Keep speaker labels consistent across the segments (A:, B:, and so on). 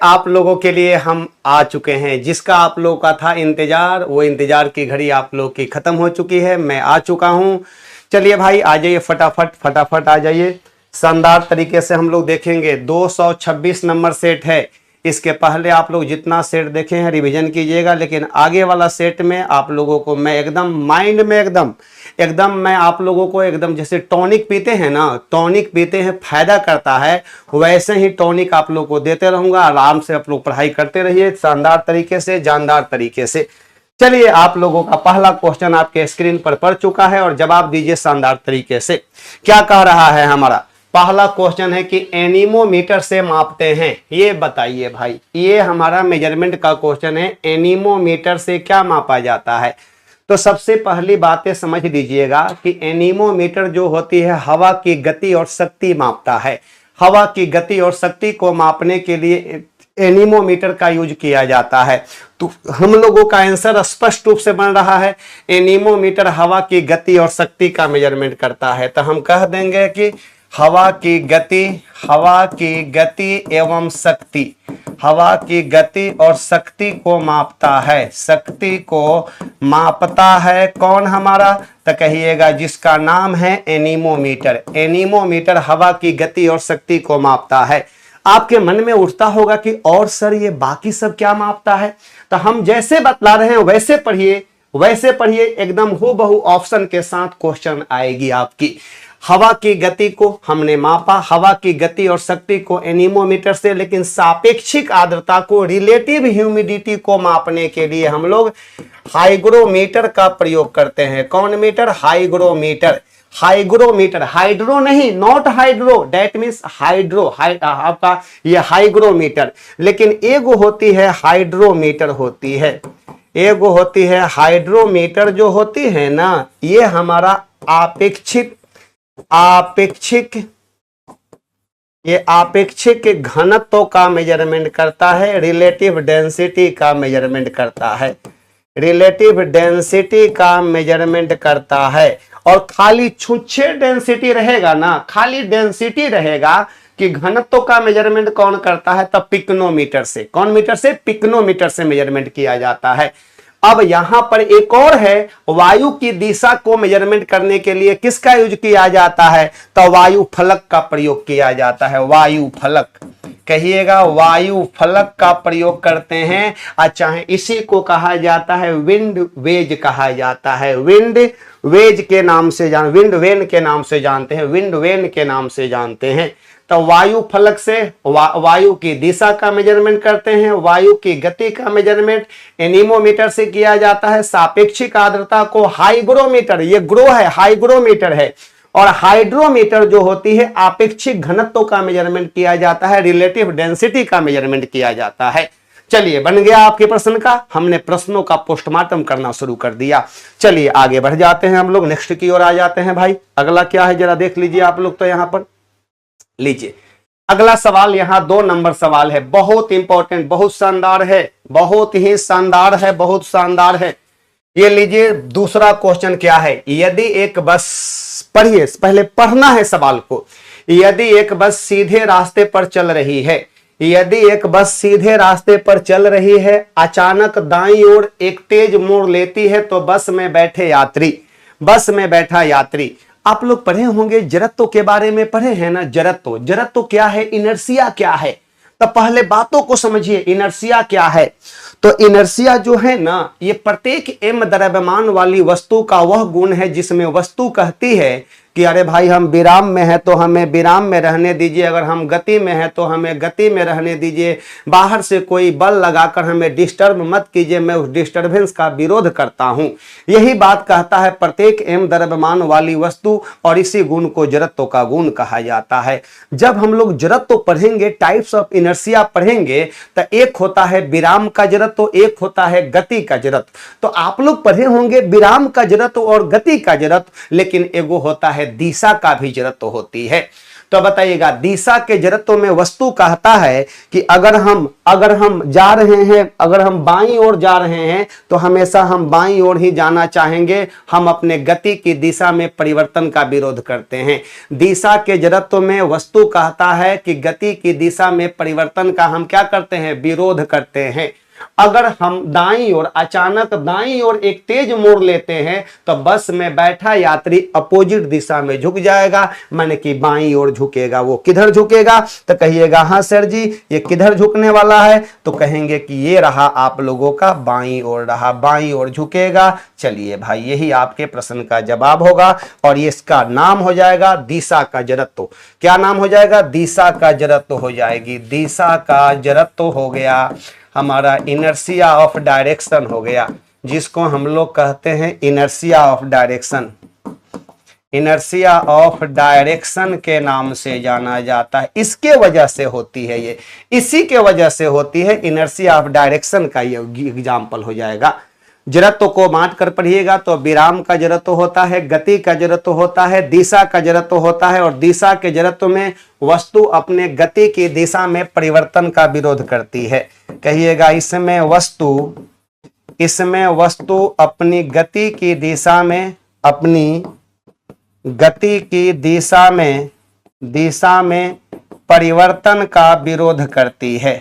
A: आप लोगों के लिए हम आ चुके हैं। जिसका आप लोगों का था इंतजार, वो इंतजार की घड़ी आप लोग की खत्म हो चुकी है। मैं आ चुका हूं। चलिए भाई आ जाइए, फटाफट फटाफट आ जाइए। शानदार तरीके से हम लोग देखेंगे। 226 नंबर सेट है। इसके पहले आप लोग जितना सेट देखे हैं रिवीजन कीजिएगा, लेकिन आगे वाला सेट में आप लोगों को मैं एकदम माइंड में एकदम मैं आप लोगों को एकदम जैसे टॉनिक पीते हैं ना, टॉनिक पीते हैं फायदा करता है, वैसे ही टॉनिक आप लोग को देते रहूंगा। आराम से आप लोग पढ़ाई करते रहिए, शानदार तरीके से, जानदार तरीके से। चलिए आप लोगों का पहला क्वेश्चन आपके स्क्रीन पर पड़ चुका है और जवाब दीजिए शानदार तरीके से। क्या कह रहा है हमारा पहला क्वेश्चन है कि एनीमोमीटर से मापते हैं। ये बताइए भाई, ये हमारा मेजरमेंट का क्वेश्चन है। एनीमोमीटर से क्या मापा जाता है? तो सबसे पहली बातें समझ लीजिएगा कि एनीमोमीटर जो होती है हवा की गति और शक्ति मापता है। हवा की गति और शक्ति को मापने के लिए एनीमोमीटर का यूज किया जाता है। तो हम लोगों का आंसर स्पष्ट रूप से बन रहा है, एनीमोमीटर हवा की गति और शक्ति का मेजरमेंट करता है। तो हम कह देंगे कि हवा की गति एवं शक्ति, हवा की गति और शक्ति को मापता है। शक्ति को मापता है कौन हमारा? तो कहिएगा जिसका नाम है एनीमोमीटर। एनीमोमीटर हवा की गति और शक्ति को मापता है। आपके मन में उठता होगा कि और सर ये बाकी सब क्या मापता है? तो हम जैसे बतला रहे हैं वैसे पढ़िए, एकदम हूबहू ऑप्शन के साथ क्वेश्चन आएगी आपकी। हवा की गति को हमने मापा, हवा की गति और शक्ति को एनीमोमीटर से, लेकिन सापेक्षिक आर्द्रता को, रिलेटिव ह्यूमिडिटी को मापने के लिए हम लोग हाइग्रोमीटर का प्रयोग करते हैं। कौन मीटर? हाइग्रोमीटर। हाइग्रोमीटर, हाइड्रो नहीं, not hydro, that means hydro, आपका ये हाइग्रोमीटर। लेकिन एगो होती है हाइड्रोमीटर होती है, एगो होती है हाइड्रोमीटर जो होती है ना, ये हमारा आपेक्षिक घनत्व का मेजरमेंट करता है, रिलेटिव डेंसिटी का मेजरमेंट करता है, रिलेटिव डेंसिटी का मेजरमेंट करता है। और खाली छुच्छे डेंसिटी रहेगा ना, खाली डेंसिटी रहेगा कि घनत्व का मेजरमेंट कौन करता है? तब पिक्नोमीटर से। कौन मीटर से? पिक्नोमीटर से मेजरमेंट किया जाता है। अब यहां पर एक और है, वायु की दिशा को मेजरमेंट करने के लिए किसका यूज किया जाता है? तो वायु फलक का प्रयोग किया जाता है। वायु फलक, कहिएगा वायु फलक का प्रयोग करते हैं। अच्छा है, इसी को कहा जाता है विंड वेज कहा जाता है। विंड वेज के नाम से विंड वेन के नाम से जानते हैं, विंड वेन के नाम से जानते हैं। तो वायु फलक से वायु की दिशा का मेजरमेंट करते हैं, वायु की गति का मेजरमेंट एनीमोमीटर से किया जाता है। सापेक्षिक आर्द्रता को हाइग्रोमीटर, ये ग्रो है, हाइग्रोमीटर है। और हाइड्रोमीटर जो होती है आपेक्षिक घनत्व का मेजरमेंट किया जाता है, रिलेटिव डेंसिटी का मेजरमेंट किया जाता है। चलिए बन गया आपके प्रश्न का, हमने प्रश्नों का पोस्टमार्टम करना शुरू कर दिया। चलिए आगे बढ़ जाते हैं, हम लोग नेक्स्ट की ओर आ जाते हैं। भाई अगला क्या है जरा देख लीजिए आप लोग। तो यहां पर लीजिए अगला सवाल, यहां 2 नंबर सवाल है, बहुत इंपॉर्टेंट, बहुत शानदार है, बहुत ही शानदार है, बहुत शानदार है। ये लीजिए दूसरा क्वेश्चन क्या है? यदि एक बस, पढ़िए पहले पढ़ना है सवाल को। यदि एक बस सीधे रास्ते पर चल रही है, यदि एक बस सीधे रास्ते पर चल रही है, अचानक दाईं ओर एक तेज मोड़ लेती है, तो बस में बैठा यात्री, आप लोग पढ़े होंगे जड़त्व के बारे में, पढ़े हैं ना? जड़त्व क्या है? इनर्शिया क्या है? तो पहले बातों को समझिए, इनर्शिया क्या है? तो इनर्शिया जो है ना, ये प्रत्येक m द्रव्यमान वाली वस्तु का वह गुण है जिसमें वस्तु कहती है कि अरे भाई हम विराम में है तो हमें विराम में रहने दीजिए, अगर हम गति में है तो हमें गति में रहने दीजिए, बाहर से कोई बल लगाकर हमें डिस्टर्ब मत कीजिए, मैं उस डिस्टर्बेंस का विरोध करता हूं। यही बात कहता है प्रत्येक m द्रव्यमान वाली वस्तु, और इसी गुण को जड़त्व का गुण कहा जाता है। जब हम लोग जड़त्व पढ़ेंगे, टाइप्स ऑफ इनर्शिया पढ़ेंगे, तो एक होता है विराम का जड़त्व, एक होता है गति का जड़त्व। तो आप लोग पढ़े होंगे विराम का जड़त्व और गति का जड़त्व, लेकिन एगो होता है दिशा का भी जड़त्व होती है। तो बताइएगा दिशा के जड़त्व में वस्तु कहता है कि अगर हम जा रहे हैं, अगर हम बाईं ओर जा रहे हैं तो हमेशा हम बाईं ओर ही जाना चाहेंगे, हम अपने गति की दिशा में परिवर्तन का विरोध करते हैं। दिशा के जड़त्व में वस्तु कहता है कि गति की दिशा में परिवर्तन का हम क्या करते हैं, विरोध करते हैं। अगर हम दाईं ओर अचानक दाईं ओर एक तेज मोड़ लेते हैं तो बस में बैठा यात्री अपोजिट दिशा में झुक जाएगा, माने कि बाईं ओर झुकेगा। वो किधर झुकेगा तो कहिएगा हाँ सर जी ये किधर झुकने वाला है, तो कहेंगे कि ये रहा आप लोगों का बाईं ओर रहा, बाईं ओर झुकेगा। चलिए भाई यही आपके प्रश्न का जवाब होगा और ये इसका नाम हो जाएगा दिशा का जड़त्व। क्या नाम हो जाएगा, दिशा का जड़त्व हो जाएगी। दिशा का जड़त्व हो गया हमारा इनर्शिया ऑफ डायरेक्शन हो गया, जिसको हम लोग कहते हैं inertia of direction. Inertia of direction के नाम से जाना जाता है। इसके वजह से होती है ये, इसी के वजह से होती है इनर्शिया ऑफ डायरेक्शन का ये एग्जाम्पल हो जाएगा। जड़त्व को बांट कर पढ़िएगा तो विराम का जड़त्व होता है, गति का जड़त्व होता है, दिशा का जड़त्व होता है और दिशा के जड़त्व में वस्तु अपने गति की दिशा में परिवर्तन का विरोध करती है। कहिएगा इसमें वस्तु अपनी गति की दिशा में, अपनी गति की दिशा में परिवर्तन का विरोध करती है,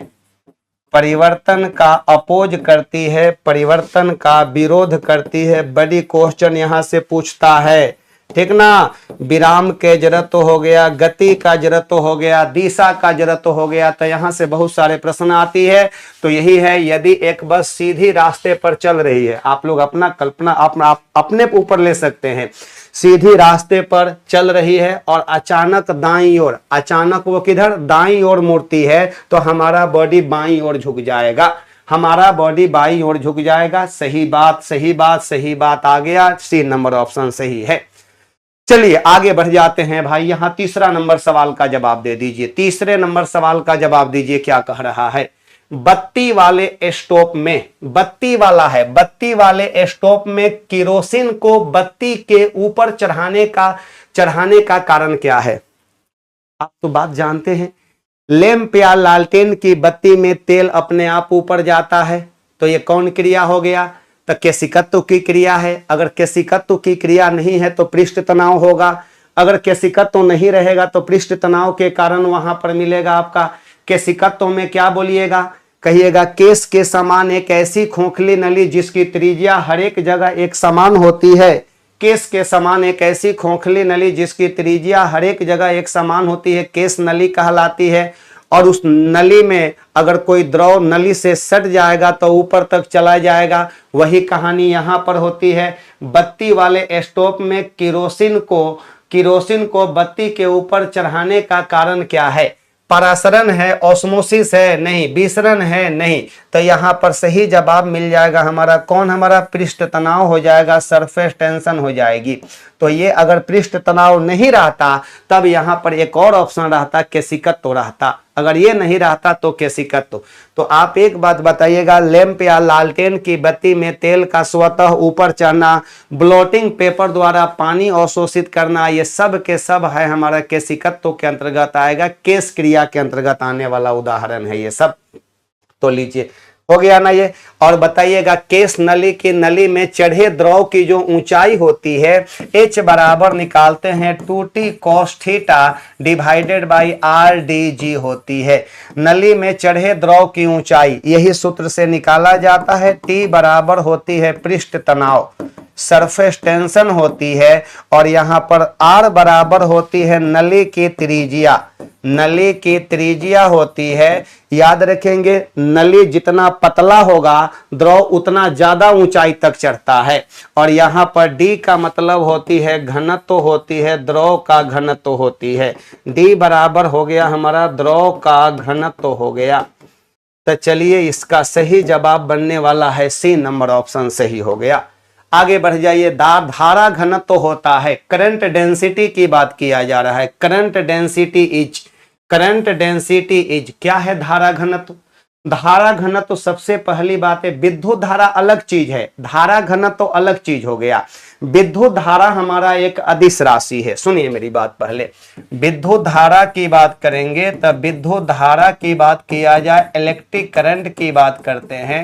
A: परिवर्तन का अपोज करती है, परिवर्तन का विरोध करती है। बड़ी क्वेश्चन यहां से पूछता है, ठीक ना। विराम के जड़त्व हो गया, गति का जड़त्व हो गया, दिशा का जड़त्व हो गया, तो यहां से बहुत सारे प्रश्न आती है। तो यही है, यदि एक बस सीधी रास्ते पर चल रही है, आप लोग अपना कल्पना अपने ऊपर ले सकते हैं, सीधी रास्ते पर चल रही है और अचानक दाईं ओर, अचानक वो किधर दाईं ओर मुड़ती है तो हमारा बॉडी बाईं ओर झुक जाएगा, हमारा बॉडी बाईं ओर झुक जाएगा। सही बात, सही बात, सही बात आ गया। सी नंबर ऑप्शन सही है। चलिए आगे बढ़ जाते हैं भाई। यहां तीसरा नंबर सवाल का जवाब दे दीजिए। तीसरे नंबर सवाल का जवाब दीजिए, क्या कह रहा है। बत्ती वाले स्टोव में, बत्ती वाला है, बत्ती वाले स्टोव में केरोसिन को बत्ती के ऊपर चढ़ाने का कारण क्या है। आप तो बात जानते हैं, लैंप या लालटेन की बत्ती में तेल अपने आप ऊपर जाता है, तो ये कौन क्रिया हो गया, तो केशिकत्व की क्रिया है। अगर केशिकत्व की क्रिया नहीं है तो पृष्ठ तनाव होगा, अगर केशिकत्व नहीं रहेगा तो पृष्ठ तनाव के कारण वहां पर मिलेगा आपका। केशिकत्व में क्या बोलिएगा, कहिएगा केस के समान एक ऐसी खोखली नली जिसकी त्रिज्या हर एक जगह एक समान होती है। केस के समान एक ऐसी खोखली नली जिसकी त्रिज्या हर एक जगह एक समान होती है, केस नली कहलाती है। और उस नली में अगर कोई द्रव नली से सट जाएगा तो ऊपर तक चला जाएगा। वही कहानी यहाँ पर होती है। बत्ती वाले स्टोव में केरोसिन को बत्ती के ऊपर चढ़ाने का कारण क्या है। परासरण है, ऑस्मोसिस है, नहीं, विसरण है, नहीं। तो यहाँ पर सही जवाब मिल जाएगा हमारा कौन, हमारा पृष्ठ तनाव हो जाएगा, सरफेस टेंशन हो जाएगी। तो ये अगर पृष्ठ तनाव नहीं रहता तब यहाँ पर एक और ऑप्शन रहता, केशिकत्व रहता। अगर ये नहीं रहता तो केशिकत्व। तो आप एक बात बताइएगा, लैंप या लालटेन की बत्ती में तेल का स्वतः ऊपर चढ़ना, ब्लोटिंग पेपर द्वारा पानी अवशोषित करना, ये सब के सब है हमारा केशिकत्व के अंतर्गत आएगा, केश क्रिया के अंतर्गत आने वाला उदाहरण है ये सब। तो लीजिए हो गया ना ये। और बताइएगा केस नली की नली में चढ़े द्रव की जो ऊंचाई होती है H बराबर निकालते हैं 2t cos theta divided by RdG होती है। नली में चढ़े द्रव की ऊंचाई यही सूत्र से निकाला जाता है। T बराबर होती है पृष्ठ तनाव, सरफेस टेंशन होती है, और यहाँ पर R बराबर होती है नली की त्रिज्या, नली की त्रिज्या होती है। याद रखेंगे नली जितना पतला होगा द्रव उतना ज्यादा ऊंचाई तक चढ़ता है। और यहाँ पर D का मतलब होती है घनत्व होती है, द्रव का घनत्व होती है। D बराबर हो गया हमारा द्रव का घनत्व हो गया। तो चलिए इसका सही जवाब बनने वाला है सी नंबर ऑप्शन सही हो गया। आगे बढ़ जाइए। धारा घनत्व होता है, करंट डेंसिटी की बात किया जा रहा है। करंट डेंसिटी इज क्या है धारा घनत्व। धारा घनत्व तो सबसे पहली बात है, विद्युत धारा अलग चीज है, धारा घनत्व तो अलग चीज हो गया। विद्युत धारा हमारा एक अदिश राशि है। सुनिए मेरी बात, पहले विद्युत धारा की बात करेंगे तब विद्युत धारा की बात किया जाए, इलेक्ट्रिक करंट की बात करते हैं।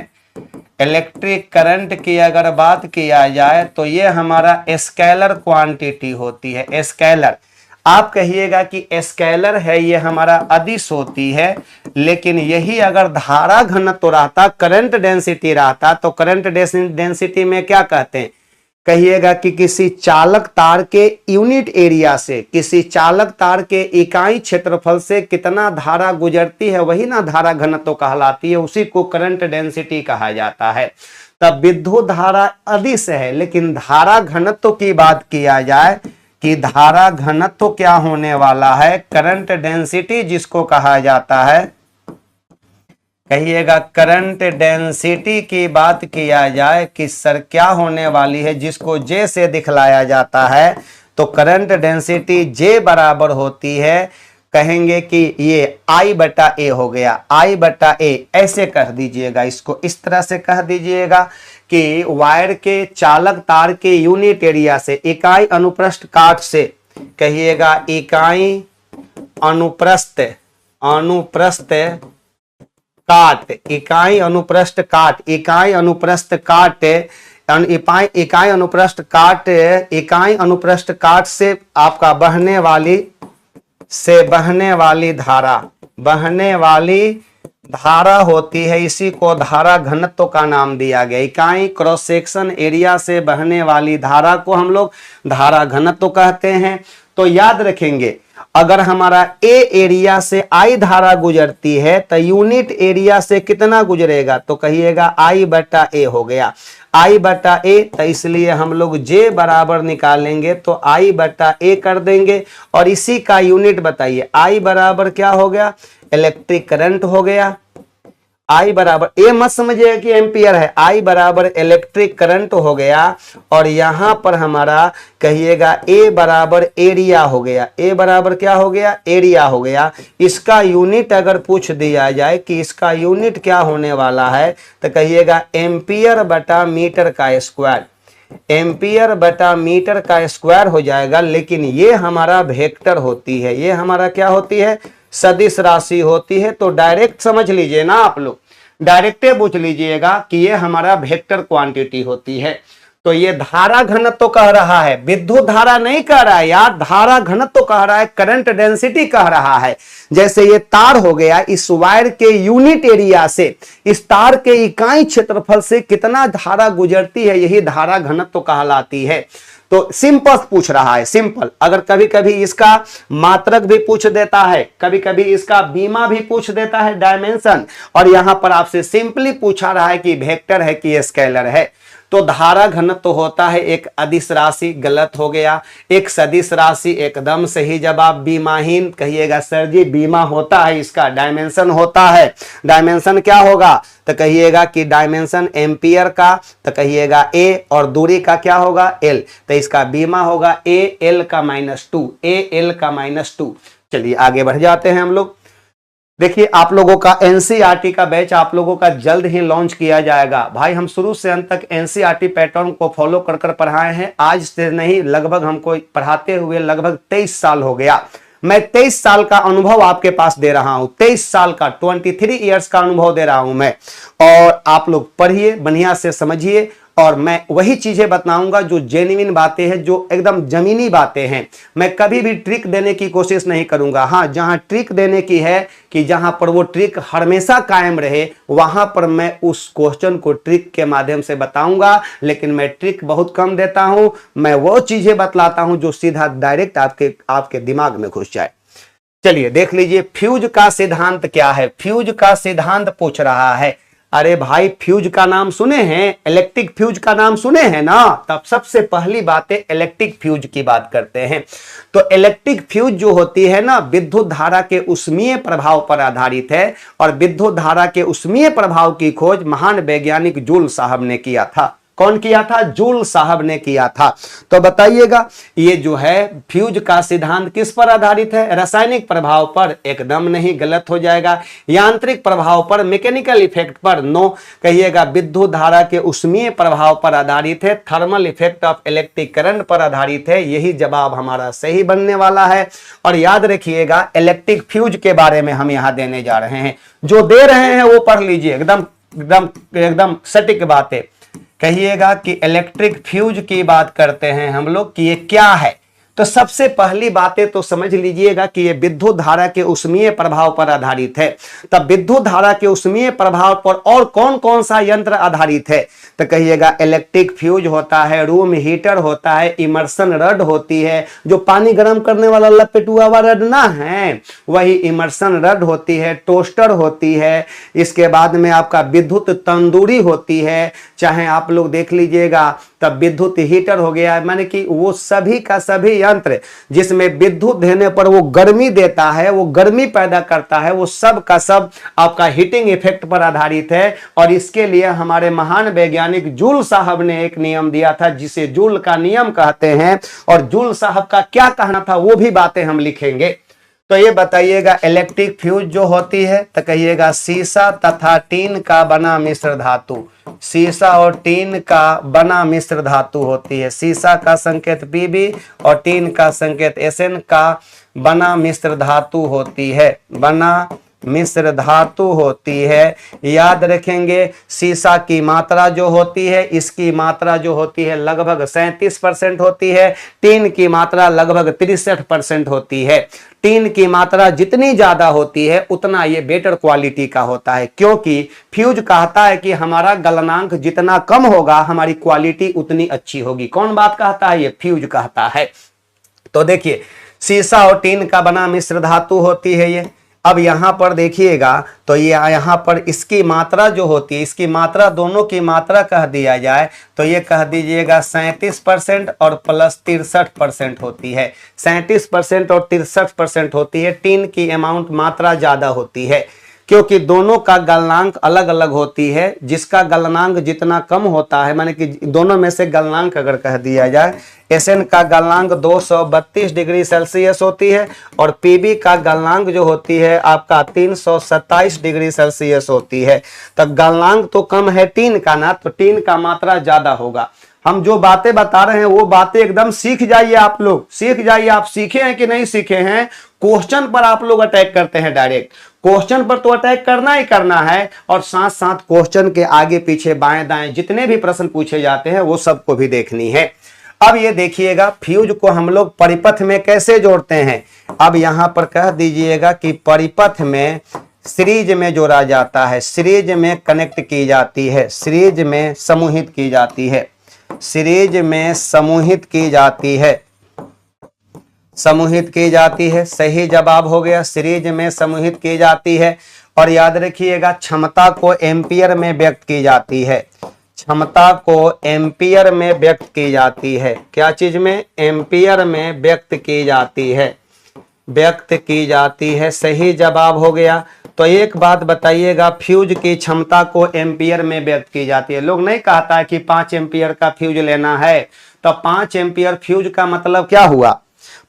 A: इलेक्ट्रिक करंट की अगर बात किया जाए तो ये हमारा स्केलर क्वांटिटी होती है। स्केलर आप कहिएगा कि स्केलर है, ये हमारा अदिश होती है, लेकिन यही अगर धारा घनत्व रहता, करंट डेंसिटी रहता, तो करंट डेंसिटी में क्या कहते हैं, कहिएगा कि किसी चालक तार के यूनिट एरिया से, किसी चालक तार के इकाई क्षेत्रफल से कितना धारा गुजरती है, वही ना धारा घनत्व कहलाती है, उसी को करंट डेंसिटी कहा जाता है। तब विद्युत धारा अदिश है, लेकिन धारा घनत्व की बात किया जाए कि धारा घनत्व क्या होने वाला है, करंट डेंसिटी जिसको कहा जाता है, कहिएगा करंट डेंसिटी की बात किया जाए कि सर क्या होने वाली है, जिसको जे से दिखलाया जाता है, तो करंट डेंसिटी जे बराबर होती है, कहेंगे कि ये I बटा ए हो गया, I बटा ए। ऐसे कह दीजिएगा, इसको इस तरह से कह दीजिएगा कि वायर के चालक तार के यूनिट एरिया से, इकाई अनुप्रस्थ काट से, कहिएगा इकाई अनुप्रस्थ काट, इकाई अनुप्रस्थ काट, इकाई अनुप्रस्थ काट, इकाई अनुप्रस्थ काट, इकाई अनुप्रस्थ काट से आपका बहने वाली धारा होती है, इसी को धारा घनत्व का नाम दिया गया। इकाई क्रॉस सेक्शन एरिया से बहने वाली धारा को हम लोग धारा घनत्व कहते हैं। तो याद रखेंगे, अगर हमारा ए एरिया से आई धारा गुजरती है तो यूनिट एरिया से कितना गुजरेगा, तो कहिएगा आई बटा ए हो गया, आई बटा ए। तो इसलिए हम लोग जे बराबर निकालेंगे तो आई बटा ए कर देंगे, और इसी का यूनिट बताइए, आई बराबर क्या हो गया, इलेक्ट्रिक करंट हो गया। आई बराबर, ए मत समझिए कि एम्पियर है, आई बराबर इलेक्ट्रिक करंट हो गया, और यहां पर हमारा कहिएगा ए बराबर एरिया हो गया। ए बराबर क्या हो गया, एरिया हो गया। इसका यूनिट अगर पूछ दिया जाए कि इसका यूनिट क्या होने वाला है, तो कहिएगा एम्पियर बटा मीटर का स्क्वायर, एम्पियर बटा मीटर का स्क्वायर हो जाएगा। लेकिन ये हमारा वेक्टर होती है, ये हमारा क्या होती है, सदिश राशि होती है। तो डायरेक्ट समझ लीजिए ना, आप लोग डायरेक्ट पूछ लीजिएगा कि ये हमारा वेक्टर क्वांटिटी होती है। तो ये धारा घनत्व कह रहा है, विद्युत धारा नहीं कह रहा है यार, धारा घनत्व कह रहा है, करंट डेंसिटी कह रहा है। जैसे ये तार हो गया, इस वायर के यूनिट एरिया से, इस तार के इकाई क्षेत्रफल से कितना धारा गुजरती है, यही धारा घनत्व कहलाती है। तो सिंपल पूछ रहा है, सिंपल। अगर कभी कभी इसका मात्रक भी पूछ देता है, कभी कभी इसका बीमा भी पूछ देता है, डायमेंशन, और यहां पर आपसे सिंपली पूछा रहा है कि वेक्टर है कि स्केलर है। तो धारा घनत्व तो होता है एक अदिश राशि, गलत हो गया। एक सदिश राशि एकदम सही जवाब, बीमाहीन, कहिएगा सर जी बीमा होता है, इसका डायमेंशन होता है। डायमेंशन क्या होगा, तो कहिएगा कि डायमेंशन एम्पियर का, तो कहिएगा ए, और दूरी का क्या होगा, एल, तो इसका बीमा होगा ए एल का -2, ए एल का -2। चलिए आगे बढ़ जाते हैं हम लोग। देखिए आप लोगों का एनसीईआरटी का बैच आप लोगों का जल्द ही लॉन्च किया जाएगा। भाई हम शुरू से अंत तक एनसीईआरटी पैटर्न को फॉलो कर पढ़ाए हैं, आज से नहीं, लगभग हमको पढ़ाते हुए लगभग 23 साल हो गया। मैं 23 साल का अनुभव आपके पास दे रहा हूं, 23 साल का, 23 इयर्स का अनुभव दे रहा हूं मैं। और आप लोग पढ़िए, बढ़िया से समझिए, और मैं वही चीजें बताऊंगा जो जेन्युइन बातें हैं, जो एकदम जमीनी बातें हैं। मैं कभी भी ट्रिक देने की कोशिश नहीं करूंगा। हाँ, जहां ट्रिक देने की है कि जहां पर वो ट्रिक हमेशा कायम रहे, वहां पर मैं उस क्वेश्चन को ट्रिक के माध्यम से बताऊंगा। लेकिन मैं ट्रिक बहुत कम देता हूं, मैं वो चीजें बतलाता हूं जो सीधा डायरेक्ट आपके दिमाग में घुस जाए। चलिए देख लीजिए, फ्यूज का सिद्धांत क्या है। फ्यूज का सिद्धांत पूछ रहा है। अरे भाई फ्यूज का नाम सुने हैं, इलेक्ट्रिक फ्यूज का नाम सुने हैं ना, तब सबसे पहली बात है इलेक्ट्रिक फ्यूज की बात करते हैं। तो इलेक्ट्रिक फ्यूज जो होती है ना, विद्युत धारा के उष्मीय प्रभाव पर आधारित है, और विद्युत धारा के उष्मीय प्रभाव की खोज महान वैज्ञानिक जूल साहब ने किया था। कौन किया था? जूल साहब ने किया था। तो बताइएगा ये जो है फ्यूज का सिद्धांत किस पर आधारित है? रासायनिक प्रभाव पर? एकदम नहीं, गलत हो जाएगा। यांत्रिक प्रभाव पर, मैकेनिकल इफेक्ट पर? नो। कहिएगा विद्युत धारा के ऊष्मीय प्रभाव पर आधारित है, thermal effect of electric current पर आधारित है। यही जवाब हमारा सही बनने वाला है। और याद रखिएगा इलेक्ट्रिक फ्यूज के बारे में हम यहां देने जा रहे हैं, जो दे रहे हैं वो पढ़ लीजिए, एकदम एकदम एकदम सटीक बात है। कहिएगा कि इलेक्ट्रिक फ्यूज की बात करते हैं हम लोग कि ये क्या है। तो सबसे पहली बातें तो समझ लीजिएगा कि ये विद्युत धारा के ऊष्मीय प्रभाव पर आधारित है। तब विद्युत धारा के ऊष्मीय प्रभाव पर और कौन कौन सा यंत्र आधारित है? तो कहिएगा इलेक्ट्रिक फ्यूज होता है, रूम हीटर होता है, इमर्सन रड होती है, जो पानी गर्म करने वाला लपेटुआ हुआ रड ना है, वही इमर्सन रड होती है, टोस्टर होती है। इसके बाद में आपका विद्युत तंदूरी होती है, चाहे आप लोग देख लीजिएगा। तब विद्युत हीटर हो गया, माने कि वो सभी का सभी यंत्र जिसमें विद्युत देने पर वो गर्मी देता है, वो गर्मी पैदा करता है, वो सब का सब आपका हीटिंग इफेक्ट पर आधारित है। और इसके लिए हमारे महान वैज्ञानिक जूल साहब ने एक नियम दिया था जिसे जूल का नियम कहते हैं। और जूल साहब का क्या कहना था वो भी बातें हम लिखेंगे। तो ये बताइएगा इलेक्ट्रिक फ्यूज जो होती है तो कहिएगा सीसा तथा टीन का बना मिश्र धातु, सीसा और टीन का बना मिश्र धातु होती है। सीसा का संकेत Pb और टीन का संकेत Sn का बना मिश्र धातु होती है, बना मिश्र धातु होती है। याद रखेंगे सीसा की मात्रा जो होती है, इसकी मात्रा जो होती है लगभग 37% होती है, टीन की मात्रा लगभग 63% होती है। टीन की मात्रा जितनी ज्यादा होती है उतना ये बेटर क्वालिटी का होता है, क्योंकि फ्यूज कहता है कि हमारा गलनांक जितना कम होगा हमारी क्वालिटी उतनी अच्छी होगी। कौन बात कहता है? ये फ्यूज कहता है। तो देखिए सीसा और टीन का बना मिश्र धातु होती है ये। अब यहां पर देखिएगा तो ये यहां पर इसकी मात्रा जो होती है, इसकी मात्रा दोनों की मात्रा कह दिया जाए तो ये कह दीजिएगा 37% और प्लस 63% होती है। 37% और 63% होती है। टीन की अमाउंट मात्रा ज्यादा होती है क्योंकि दोनों का गलनांक अलग अलग होती है। जिसका गलनांक जितना कम होता है, माने कि दोनों में से गलनांक अगर कह दिया जाए, Sn का गलनांक 232 डिग्री सेल्सियस होती है और Pb का गलनांक जो होती है आपका 327 डिग्री सेल्सियस होती है। तब गलनांक तो कम है टीन का ना, तो टीन का मात्रा ज्यादा होगा। हम जो बातें बता रहे हैं वो बातें एकदम सीख जाइए, आप लोग सीख जाइए। आप सीखे हैं कि नहीं सीखे हैं? क्वेश्चन पर आप लोग अटैक करते हैं डायरेक्ट। क्वेश्चन पर तो अटैक करना ही करना है और साथ साथ क्वेश्चन के आगे पीछे बाएं दाएं जितने भी प्रश्न पूछे जाते हैं वो सबको भी देखनी है। अब ये देखिएगा फ्यूज को हम लोग परिपथ में कैसे जोड़ते हैं। अब यहां पर कह दीजिएगा कि परिपथ में सीरीज में जोड़ा जाता है, सीरीज में कनेक्ट की जाती है, सीरीज में समूहित की जाती है, सीरीज में समूहित की जाती है, समूहित की जाती है। सही जवाब हो गया, सीरीज में समूहित की जाती है। और याद रखिएगा क्षमता को एम्पियर में व्यक्त की जाती है, क्षमता को एम्पियर में व्यक्त की जाती है। क्या चीज में? एम्पियर में व्यक्त की जाती है, व्यक्त की जाती है। सही जवाब हो गया। तो एक बात बताइएगा, फ्यूज की क्षमता को एम्पियर में व्यक्त की जाती है। लोग नहीं कहता है कि 5 एम्पियर का फ्यूज लेना है, तो 5 एम्पियर फ्यूज का मतलब क्या हुआ?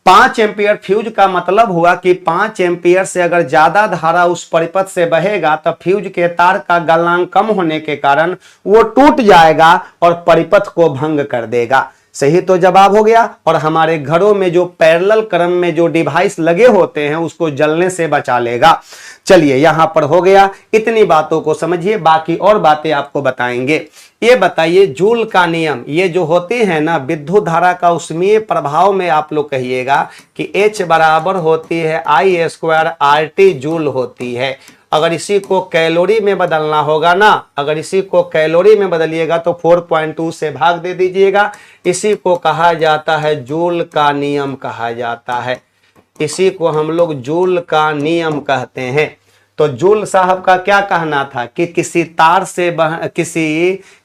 A: 5 एम्पियर फ्यूज का मतलब हुआ कि 5 एम्पियर से अगर ज्यादा धारा उस परिपथ से बहेगा तो फ्यूज के तार का गलनांक कम होने के कारण वो टूट जाएगा और परिपथ को भंग कर देगा। सही तो जवाब हो गया। और हमारे घरों में जो पैरेलल क्रम में जो डिवाइस लगे होते हैं उसको जलने से बचा लेगा। चलिए यहां पर हो गया। इतनी बातों को समझिए, बाकी और बातें आपको बताएंगे। ये बताइए जूल का नियम, ये जो होती है ना विद्युत धारा का ऊष्मीय प्रभाव में आप लोग कहिएगा कि H बराबर होती है I² RT जूल होती है। अगर इसी को कैलोरी में बदलना होगा ना, अगर इसी को कैलोरी में बदलिएगा तो 4.2 से भाग दे दीजिएगा। इसी को कहा जाता है जूल का नियम कहा जाता है, इसी को हम लोग जूल का नियम कहते हैं। तो जूल साहब का क्या कहना था कि किसी तार से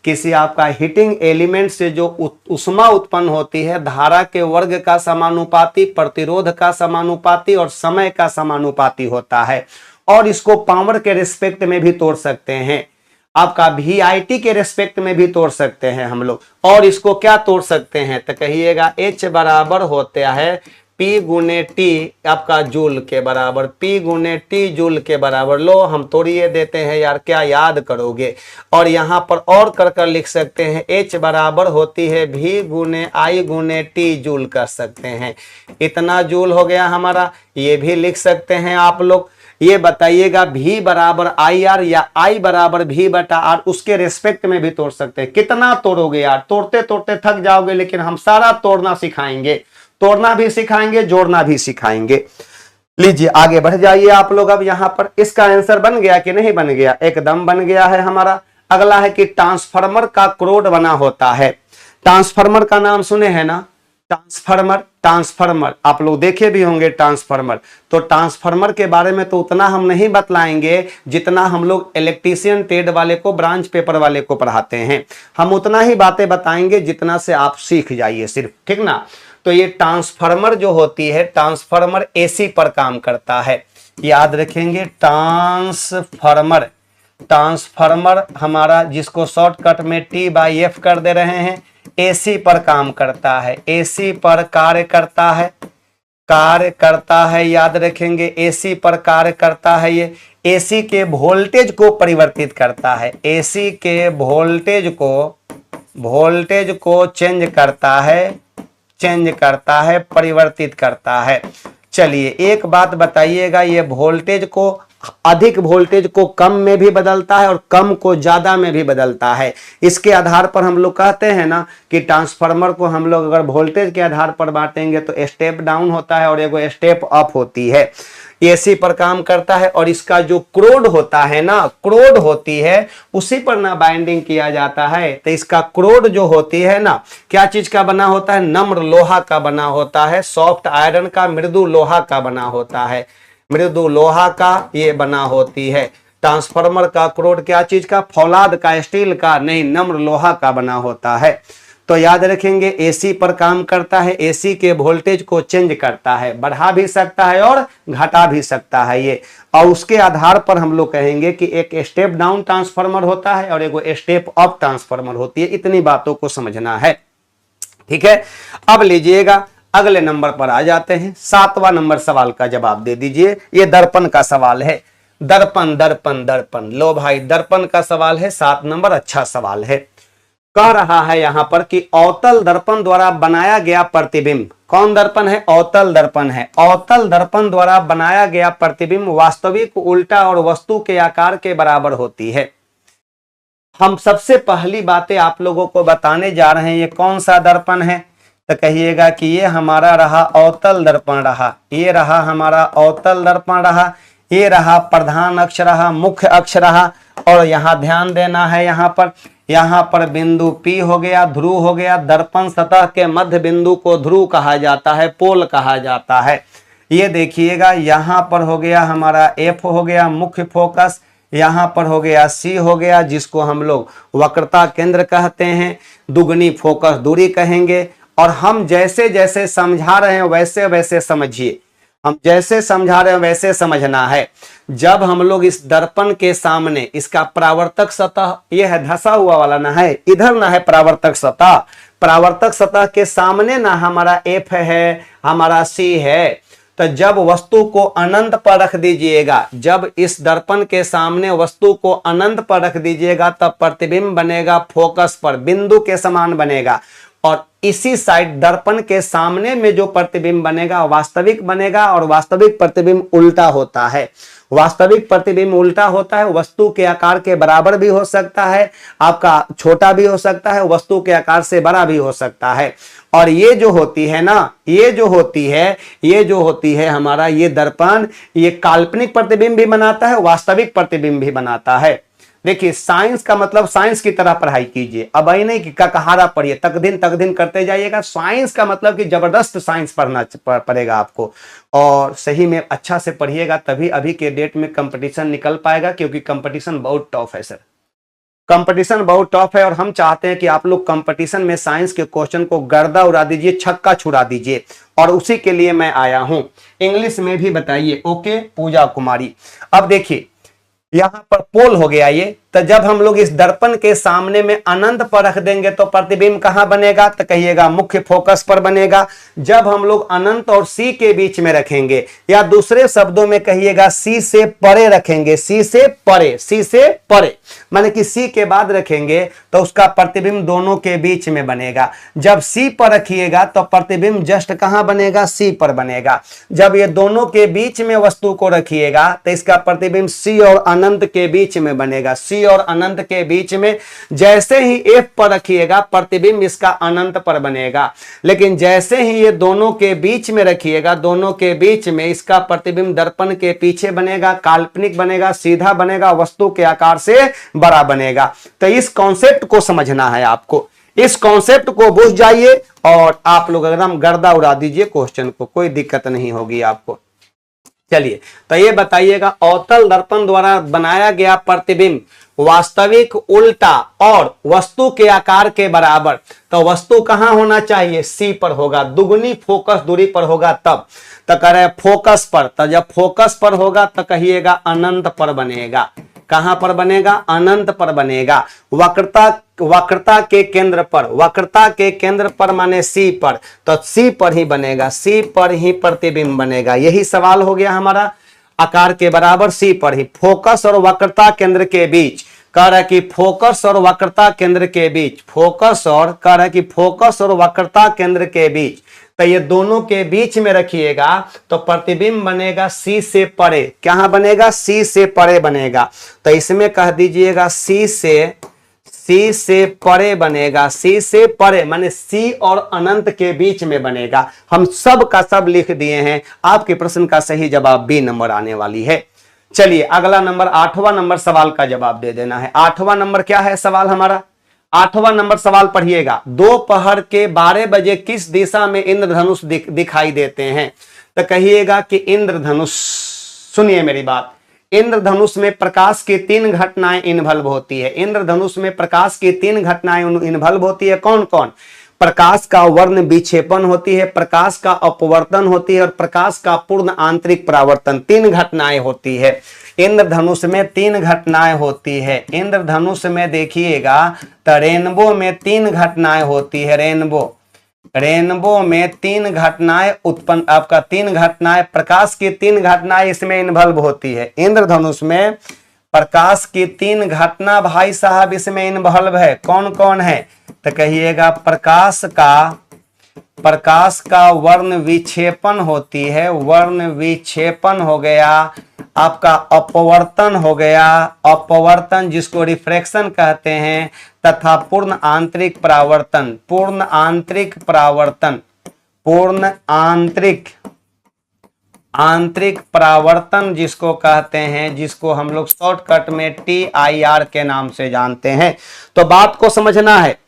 A: किसी आपका हीटिंग एलिमेंट से जो ऊष्मा उत्पन्न होती है धारा के वर्ग का समानुपाती, प्रतिरोध का समानुपाती और समय का समानुपाती होता है। और इसको पावर के रिस्पेक्ट में भी तोड़ सकते हैं। आपका VIT के रेस्पेक्ट में भी तोड़ सकते हैं हम लोग। और इसको क्या तोड़ सकते हैं तो कहिएगा H बराबर होता है P गुने T आपका जूल के बराबर, P गुने T जूल के बराबर। लो हम तोड़िए देते हैं यार, क्या याद करोगे। और यहाँ पर और कर लिख सकते हैं H बराबर होती है V गुने I गुने T जूल कर सकते हैं। इतना जूल हो गया हमारा, ये भी लिख सकते हैं आप लोग। ये बताइएगा V बराबर IR या I बराबर V बटा R, उसके रेस्पेक्ट में भी तोड़ सकते हैं। कितना तोड़ोगे यार, तोड़ते तोड़ते थक जाओगे, लेकिन हम सारा तोड़ना सिखाएंगे, तोड़ना भी सिखाएंगे, जोड़ना भी सिखाएंगे। लीजिए आगे बढ़ जाइए आप लोग। अब यहां पर इसका आंसर बन गया कि नहीं बन गया, एकदम बन गया है हमारा। अगला है कि ट्रांसफार्मर का क्रोड बना होता है। ट्रांसफार्मर का नाम सुने हैं ना, ट्रांसफार्मर आप लोग देखे भी होंगे ट्रांसफार्मर। तो ट्रांसफार्मर के बारे में तो उतना हम नहीं बतलाएंगे जितना हम लोग इलेक्ट्रीशियन ट्रेड वाले को, ब्रांच पेपर वाले को पढ़ाते हैं। हम उतना ही बातें बताएंगे जितना से आप सीख जाइए सिर्फ, ठीक ना। तो ये ट्रांसफार्मर जो होती है, ट्रांसफार्मर AC पर काम करता है, याद रखेंगे। ट्रांसफार्मर हमारा जिसको शॉर्टकट में T/F कर दे रहे हैं, AC पर काम करता है, AC पर कार्य करता है, याद रखेंगे। AC पर कार्य करता है, ये AC के वोल्टेज को परिवर्तित करता है, AC के वोल्टेज को चेंज करता है, परिवर्तित करता है। चलिए एक बात बताइएगा, ये वोल्टेज को, अधिक वोल्टेज को कम में भी बदलता है और कम को ज्यादा में भी बदलता है। इसके आधार पर हम लोग कहते हैं ना कि ट्रांसफार्मर को हम लोग अगर वोल्टेज के आधार पर बांटेंगे तो स्टेप डाउन होता है और एगो स्टेप अप होती है। AC पर काम करता है और इसका जो क्रोड होता है ना, क्रोड होती है, उसी पर ना बाइंडिंग किया जाता है। तो इसका क्रोड जो होती है ना, क्या चीज का बना होता है, नम्र लोहा का बना होता है, सॉफ्ट आयरन का, मृदु लोहा का बना होता है, मृदु लोहा का ये बना होती है। ट्रांसफार्मर का क्रोड क्या चीज का, फौलाद का, स्टील का नहीं, नम्र लोहा का बना होता है। तो याद रखेंगे AC पर काम करता है, AC के वोल्टेज को चेंज करता है, बढ़ा भी सकता है और घटा भी सकता है ये। और उसके आधार पर हम लोग कहेंगे कि एक स्टेप डाउन ट्रांसफार्मर होता है और एक स्टेप अप ट्रांसफार्मर होती है। इतनी बातों को समझना है, ठीक है। अब लीजिएगा अगले नंबर पर आ जाते हैं। 7वां नंबर सवाल का जवाब दे दीजिए। ये दर्पण का सवाल है। दर्पण। लो भाई, दर्पण का सवाल है, 7 नंबर, अच्छा सवाल है। कह रहा है यहां पर कि अवतल दर्पण द्वारा बनाया गया प्रतिबिंब, कौन दर्पण है, अवतल दर्पण है। अवतल दर्पण द्वारा बनाया गया प्रतिबिंब वास्तविक, उल्टा और वस्तु के आकार के बराबर होती है। हम सबसे पहली बातें आप लोगों को बताने जा रहे हैं, ये कौन सा दर्पण है तो कहिएगा कि ये हमारा रहा अवतल दर्पण रहा, ये रहा हमारा अवतल दर्पण रहा, ये रहा प्रधान अक्ष रहा, मुख्य अक्ष रहा। और यहाँ ध्यान देना है, यहाँ पर बिंदु P हो गया, ध्रुव हो गया। दर्पण सतह के मध्य बिंदु को ध्रुव कहा जाता है, पोल कहा जाता है। ये देखिएगा यहाँ पर हो गया हमारा F हो गया मुख्य फोकस, यहाँ पर हो गया C हो गया जिसको हम लोग वक्रता केंद्र कहते हैं, दुगनी फोकस दूरी कहेंगे। और हम जैसे जैसे समझा रहे हैं वैसे वैसे समझिए, हम जैसे समझा रहे हैं वैसे समझना है। जब हम लोग इस दर्पण के सामने, इसका परावर्तक सतह ये है, धसा हुआ वाला ना है, इधर ना है परावर्तक सतह, परावर्तक सतह के सामने ना हमारा F है, हमारा C है। तो जब वस्तु को अनंत पर रख दीजिएगा, जब इस दर्पण के सामने वस्तु को अनंत पर रख दीजिएगा तब प्रतिबिंब बनेगा फोकस पर, बिंदु के समान बनेगा। और इसी साइड दर्पण के सामने में जो प्रतिबिंब बनेगा वास्तविक बनेगा, और वास्तविक प्रतिबिंब उल्टा होता है। वास्तविक प्रतिबिंब उल्टा होता है, वस्तु के आकार के बराबर भी हो सकता है, आपका छोटा भी हो सकता है, वस्तु के आकार से बड़ा भी हो सकता है। और ये जो होती है ना, ये जो होती है हमारा ये दर्पण, ये काल्पनिक प्रतिबिंब भी बनाता है, वास्तविक प्रतिबिंब भी बनाता है। देखिए साइंस का मतलब साइंस की तरह पढ़ाई कीजिए, अब आई नहीं कि ककहारा पढ़िए, तक दिन करते जाइएगा। साइंस का मतलब कि जबरदस्त साइंस पढ़ना पड़ेगा आपको, और सही में अच्छा से पढ़िएगा, तभी अभी के डेट में कंपटीशन निकल पाएगा, क्योंकि कंपटीशन बहुत टफ है सर, कंपटीशन बहुत टफ है। और हम चाहते हैं कि आप लोग कंपटीशन में साइंस के क्वेश्चन को गर्दा उड़ा दीजिए, छक्का छुड़ा दीजिए, और उसी के लिए मैं आया हूं। इंग्लिश में भी बताइए, ओके पूजा कुमारी। अब देखिए यहाँ पर पोल हो गया, ये तो जब हम लोग इस दर्पण के सामने में अनंत पर रख देंगे तो प्रतिबिंब कहां बनेगा, तो कहिएगा मुख्य फोकस पर बनेगा। जब हम लोग अनंत और सी के बीच में रखेंगे, या दूसरे शब्दों में कहिएगा सी से परे रखेंगे, सी से परे, सी से परे माने कि सी के बाद रखेंगे तो उसका प्रतिबिंब दोनों के बीच में बनेगा। जब सी पर रखिएगा तो प्रतिबिंब जस्ट कहां बनेगा, सी पर बनेगा। जब ये दोनों के बीच में वस्तु को रखिएगा तो इसका प्रतिबिंब सी और अनंत के बीच में बनेगा, सी और अनंत के बीच में। जैसे ही एफ पर रखिएगा प्रतिबिंब इसका अनंत पर बनेगा, लेकिन जैसे ही ये दोनों के बीच में रखिएगा, दोनों के बीच में इसका प्रतिबिंब दर्पण के पीछे बनेगा, काल्पनिक बनेगा, सीधा बनेगा, वस्तु के आकार से बड़ा बनेगा। तो इस कॉन्सेप्ट को समझना है आपको, इस कॉन्सेप्ट को बुझ जाइए और आप लोग एकदम गर्दा उड़ा दीजिए क्वेश्चन को, कोई दिक्कत नहीं होगी आपको। चलिए तो ये बताइएगा, अवतल दर्पण द्वारा बनाया गया प्रतिबिंब वास्तविक, उल्टा और वस्तु के आकार के बराबर, तो वस्तु कहां होना चाहिए, सी पर होगा, दुगुनी फोकस दूरी पर होगा तब। तो कह रहे फोकस पर, तो जब फोकस पर होगा तो कहिएगा अनंत पर बनेगा। कहां पर बनेगा, अनंत पर बनेगा। वक्रता के केंद्र पर, वक्रता के केंद्र पर माने सी पर, तो सी पर ही बनेगा, सी पर ही प्रतिबिंब बनेगा। यही सवाल हो गया हमारा, आकार के बराबर सी पर ही। फोकस और वक्रता केंद्र के बीच, कह रहा है कि फोकस और वक्रता केंद्र के बीच, फोकस और, कह रहा है कि फोकस और वक्रता केंद्र के बीच, तो ये दोनों के बीच में रखिएगा तो प्रतिबिंब बनेगा सी से परे। कहां बनेगा, सी से परे बनेगा। तो इसमें कह दीजिएगा सी से परे बनेगा, सी से परे माने सी और अनंत के बीच में बनेगा। हम सब का सब लिख दिए हैं, आपके प्रश्न का सही जवाब बी नंबर आने वाली है। चलिए अगला नंबर, 8वां नंबर सवाल का जवाब दे देना है। 8वां नंबर क्या है सवाल हमारा, 8वां नंबर सवाल पढ़िएगा। दोपहर के 12 बजे किस दिशा में इंद्रधनुष दिखाई देते हैं, तो कहिएगा कि इंद्रधनुष, सुनिए मेरी बात, इंद्रधनुष में प्रकाश की 3 घटनाएं इन्वॉल्व होती है। इंद्रधनुष में प्रकाश की 3 घटनाएं इन्वॉल्व होती है। कौन कौन, प्रकाश का वर्ण विक्षेपण होती है, प्रकाश का अपवर्तन होती है और प्रकाश का पूर्ण आंतरिक परावर्तन। 3 घटनाएं होती है इंद्रधनुष में, 3 घटनाएं होती है। इंद्रधनुष में देखिएगा तो रेनबो में 3 घटनाएं होती है। रेनबो में 3 घटनाएं उत्पन्न, आपका 3 घटनाएं, प्रकाश की 3 घटनाएं इसमें इन्वॉल्व होती है। इंद्रधनुष में प्रकाश की 3 घटना भाई साहब इसमें इन्वॉल्व है। कौन कौन है, तो कहिएगा प्रकाश का वर्ण विक्षेपण होती है, वर्ण विक्षेपण हो गया, आपका अपवर्तन हो गया, अपवर्तन जिसको रिफ्रैक्शन कहते हैं, तथा पूर्ण आंतरिक परावर्तन, पूर्ण आंतरिक परावर्तन जिसको कहते हैं, जिसको हम लोग शॉर्टकट में TIR के नाम से जानते हैं। तो बात को समझना है,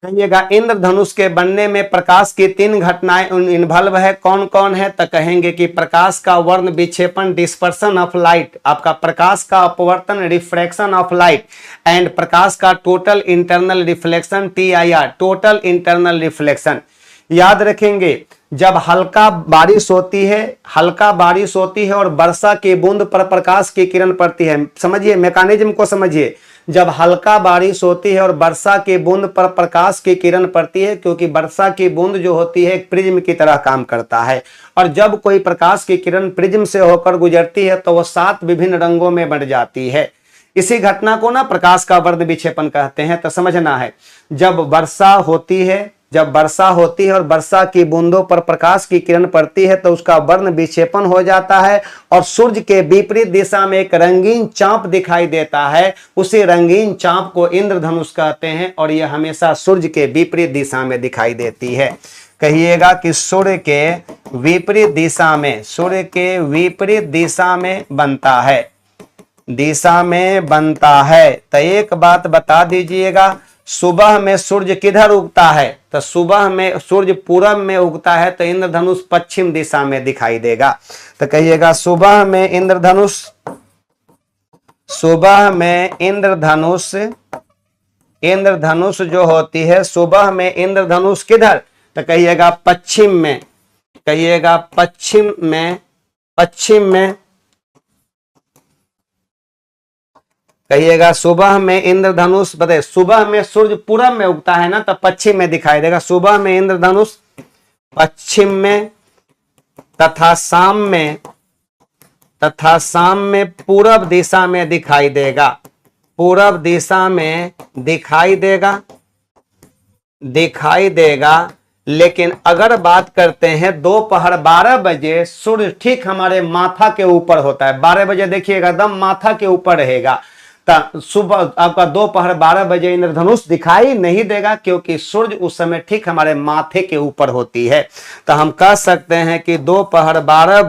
A: कहिएगा इंद्रधनुष के बनने में प्रकाश की 3 घटनाएं इन्वॉल्व है। कौन कौन है, तो कहेंगे कि प्रकाश का वर्ण विक्षेपण, डिस्पर्सन ऑफ लाइट, आपका प्रकाश का अपवर्तन, रिफ्रैक्शन ऑफ लाइट, एंड प्रकाश का total internal reflection, TIR, total internal reflection. याद रखेंगे, जब हल्का बारिश होती है और वर्षा की बूंद पर प्रकाश की किरण पड़ती है, समझिए मैकेनिज्म को समझिए। जब हल्का बारिश होती है और वर्षा की बूंद पर प्रकाश की किरण पड़ती है, क्योंकि वर्षा की बूंद जो होती है एक प्रिज्म की तरह काम करता है, और जब कोई प्रकाश की किरण प्रिज्म से होकर गुजरती है तो वह 7 विभिन्न रंगों में बंट जाती है। इसी घटना को ना प्रकाश का वर्ण विक्षेपण कहते हैं। तो समझना है, जब वर्षा होती है और वर्षा की बूंदों पर प्रकाश की किरण पड़ती है तो उसका वर्ण विक्षेपण हो जाता है और सूर्य के विपरीत दिशा में एक रंगीन चांप दिखाई देता है। उसी रंगीन चांप को इंद्रधनुष कहते हैं और यह हमेशा सूर्य के विपरीत दिशा में दिखाई देती है। कहिएगा कि सूर्य के विपरीत दिशा में बनता है। तो एक बात बता दीजिएगा, सुबह में सूर्य किधर उगता है, तो सुबह में सूर्य पूरब में उगता है, तो इंद्रधनुष पश्चिम दिशा में दिखाई देगा। तो कहिएगा सुबह में इंद्रधनुष जो होती है, सुबह में इंद्रधनुष किधर, तो कहिएगा पश्चिम में, कहिएगा सुबह में इंद्रधनुष, बताइए सुबह में सूर्य पूरब में उगता है ना, तो पश्चिम में दिखाई देगा। सुबह में इंद्रधनुष पश्चिम में तथा शाम में पूरब दिशा में दिखाई देगा। पूरब दिशा में दिखाई देगा। लेकिन अगर बात करते हैं दोपहर 12 बजे सूर्य ठीक हमारे माथा के ऊपर होता है। 12 बजे देखिएगा एकदम माथा के ऊपर रहेगा। तो सुबह आपका दोपहर 12 बजे इंद्रधनुष दिखाई नहीं देगा, क्योंकि सूर्य उस समय ठीक हमारे माथे के ऊपर होती है। तो हम कह सकते हैं कि दोपहर 12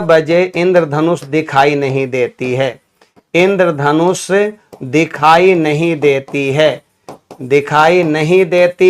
A: बजे इंद्रधनुष दिखाई नहीं देती है। इंद्रधनुष दिखाई नहीं देती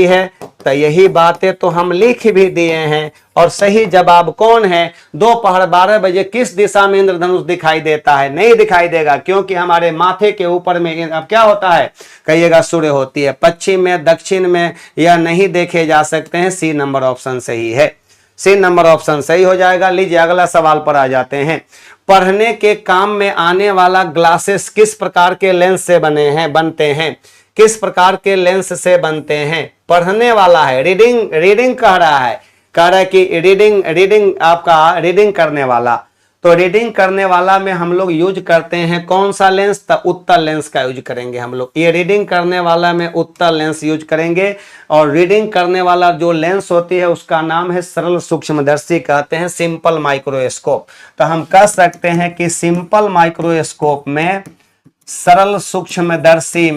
A: है। तो यही बातें तो हम लिख भी दिए हैं। और सही जवाब कौन है? दोपहर 12 बजे किस दिशा में इंद्रधनुष दिखाई देता है? नहीं दिखाई देगा, क्योंकि हमारे माथे के ऊपर में अब क्या होता है? कहिएगा सूर्य होती है। पश्चिम में, दक्षिण में या नहीं देखे जा सकते हैं। सी नंबर ऑप्शन सही है। सी नंबर ऑप्शन सही हो जाएगा। लीजिए अगला सवाल पर आ जाते हैं। पढ़ने के काम में आने वाला ग्लासेस किस प्रकार के लेंस से बनते हैं? किस प्रकार के लेंस से बनते हैं? पढ़ने वाला है, रीडिंग कह रहा है कि रीडिंग आपका रीडिंग करने वाला। तो रीडिंग करने वाला में हम लोग यूज करते हैं कौन सा लेंस? तो उत्तल लेंस का यूज करेंगे हम लोग। ये रीडिंग करने वाला में उत्तल लेंस यूज करेंगे। और रीडिंग करने वाला जो लेंस होती है उसका नाम है सरल सूक्ष्मदर्शी, कहते हैं सिंपल माइक्रोस्कोप। तो हम कह सकते हैं कि सिंपल माइक्रोस्कोप में, सरल सूक्ष्मदर्शी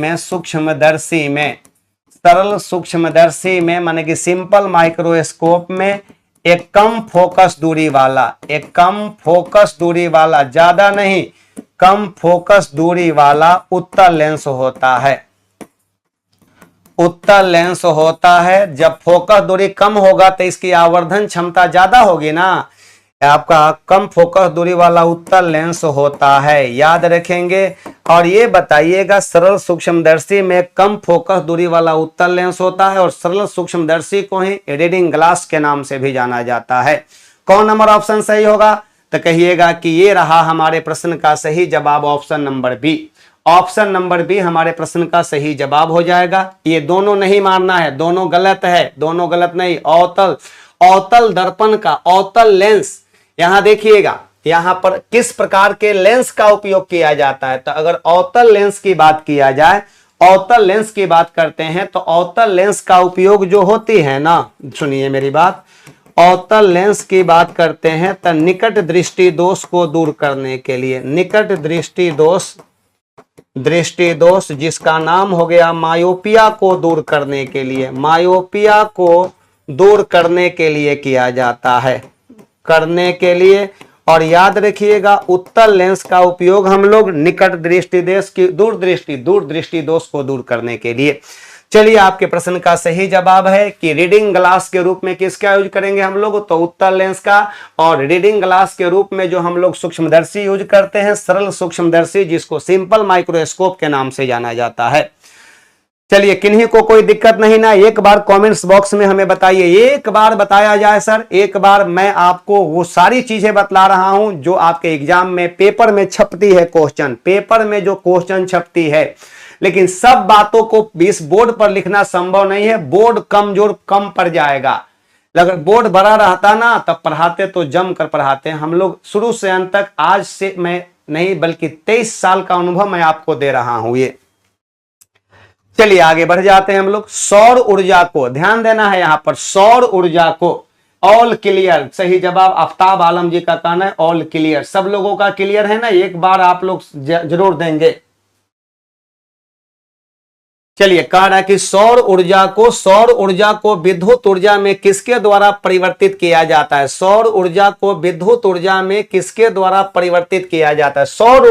A: में माने कि सिंपल माइक्रोस्कोप में एक कम फोकस दूरी वाला, ज्यादा नहीं, कम फोकस दूरी वाला उत्तल लेंस होता है। जब फोकस दूरी कम होगा तो इसकी आवर्धन क्षमता ज्यादा होगी ना। आपका कम फोकस दूरी वाला उत्तल लेंस होता है, याद रखेंगे। और ये बताइएगा सरल सूक्ष्मदर्शी में कम फोकस दूरी वाला उत्तल लेंस होता है, और सरल सूक्ष्मदर्शी को ही रीडिंग ग्लास के नाम से भी जाना जाता है। कौन नंबर ऑप्शन सही होगा? तो कहिएगा कि ये रहा हमारे प्रश्न का सही जवाब, option number B. Option number B हमारे प्रश्न का सही जवाब हो जाएगा। ये दोनों नहीं मानना है, दोनों गलत है, दोनों गलत नहीं। अवतल दर्पण का अवतल लेंस, यहां देखिएगा यहां पर किस प्रकार के लेंस का उपयोग किया जाता है। तो अगर अवतल लेंस की बात किया जाए, अवतल लेंस की बात करते हैं, तो अवतल लेंस का उपयोग जो होती है ना, सुनिए मेरी बात, अवतल लेंस की बात करते हैं तो निकट दृष्टि दोष को दूर करने के लिए, निकट दृष्टि दोष जिसका नाम हो गया मायोपिया को दूर करने के लिए, मायोपिया को दूर करने के लिए किया जाता है, करने के लिए। और याद रखिएगा उत्तल लेंस का उपयोग हम लोग निकट दृष्टि दोष की दूर दृष्टि दोष को दूर करने के लिए। चलिए आपके प्रश्न का सही जवाब है कि रीडिंग ग्लास के रूप में किसका यूज करेंगे हम लोग? तो उत्तल लेंस का। और रीडिंग ग्लास के रूप में जो हम लोग सूक्ष्मदर्शी यूज करते हैं, सरल सूक्ष्मदर्शी, जिसको सिंपल माइक्रोस्कोप के नाम से जाना जाता है। चलिए किन्हीं को कोई दिक्कत नहीं ना, एक बार कमेंट्स बॉक्स में हमें बताइए, एक बार बताया जाए सर, एक बार मैं आपको वो सारी चीजें बतला रहा हूं जो आपके एग्जाम में पेपर में छपती है, क्वेश्चन पेपर में जो क्वेश्चन छपती है। लेकिन सब बातों को इस बोर्ड पर लिखना संभव नहीं है, बोर्ड कम पड़ जाएगा। अगर बोर्ड बड़ा रहता ना तब पढ़ाते तो जम कर पढ़ाते हैं हम लोग, शुरू से अंत तक। आज से मैं नहीं बल्कि 23 साल का अनुभव मैं आपको दे रहा हूं ये। चलिए आगे बढ़ जाते हैं हम लोग। सौर ऊर्जा को ध्यान देना है, यहां पर सौर ऊर्जा को ऑल क्लियर, सही जवाब आफ्ताब आलम जी का कहना है ऑल क्लियर। सब लोगों का क्लियर है ना? एक बार आप लोग जरूर देंगे। चलिए कह रहा है कि सौर ऊर्जा को विद्युत ऊर्जा में किसके द्वारा परिवर्तित किया जाता है? सौर ऊर्जा को विद्युत ऊर्जा में किसके द्वारा परिवर्तित किया जाता है? सौर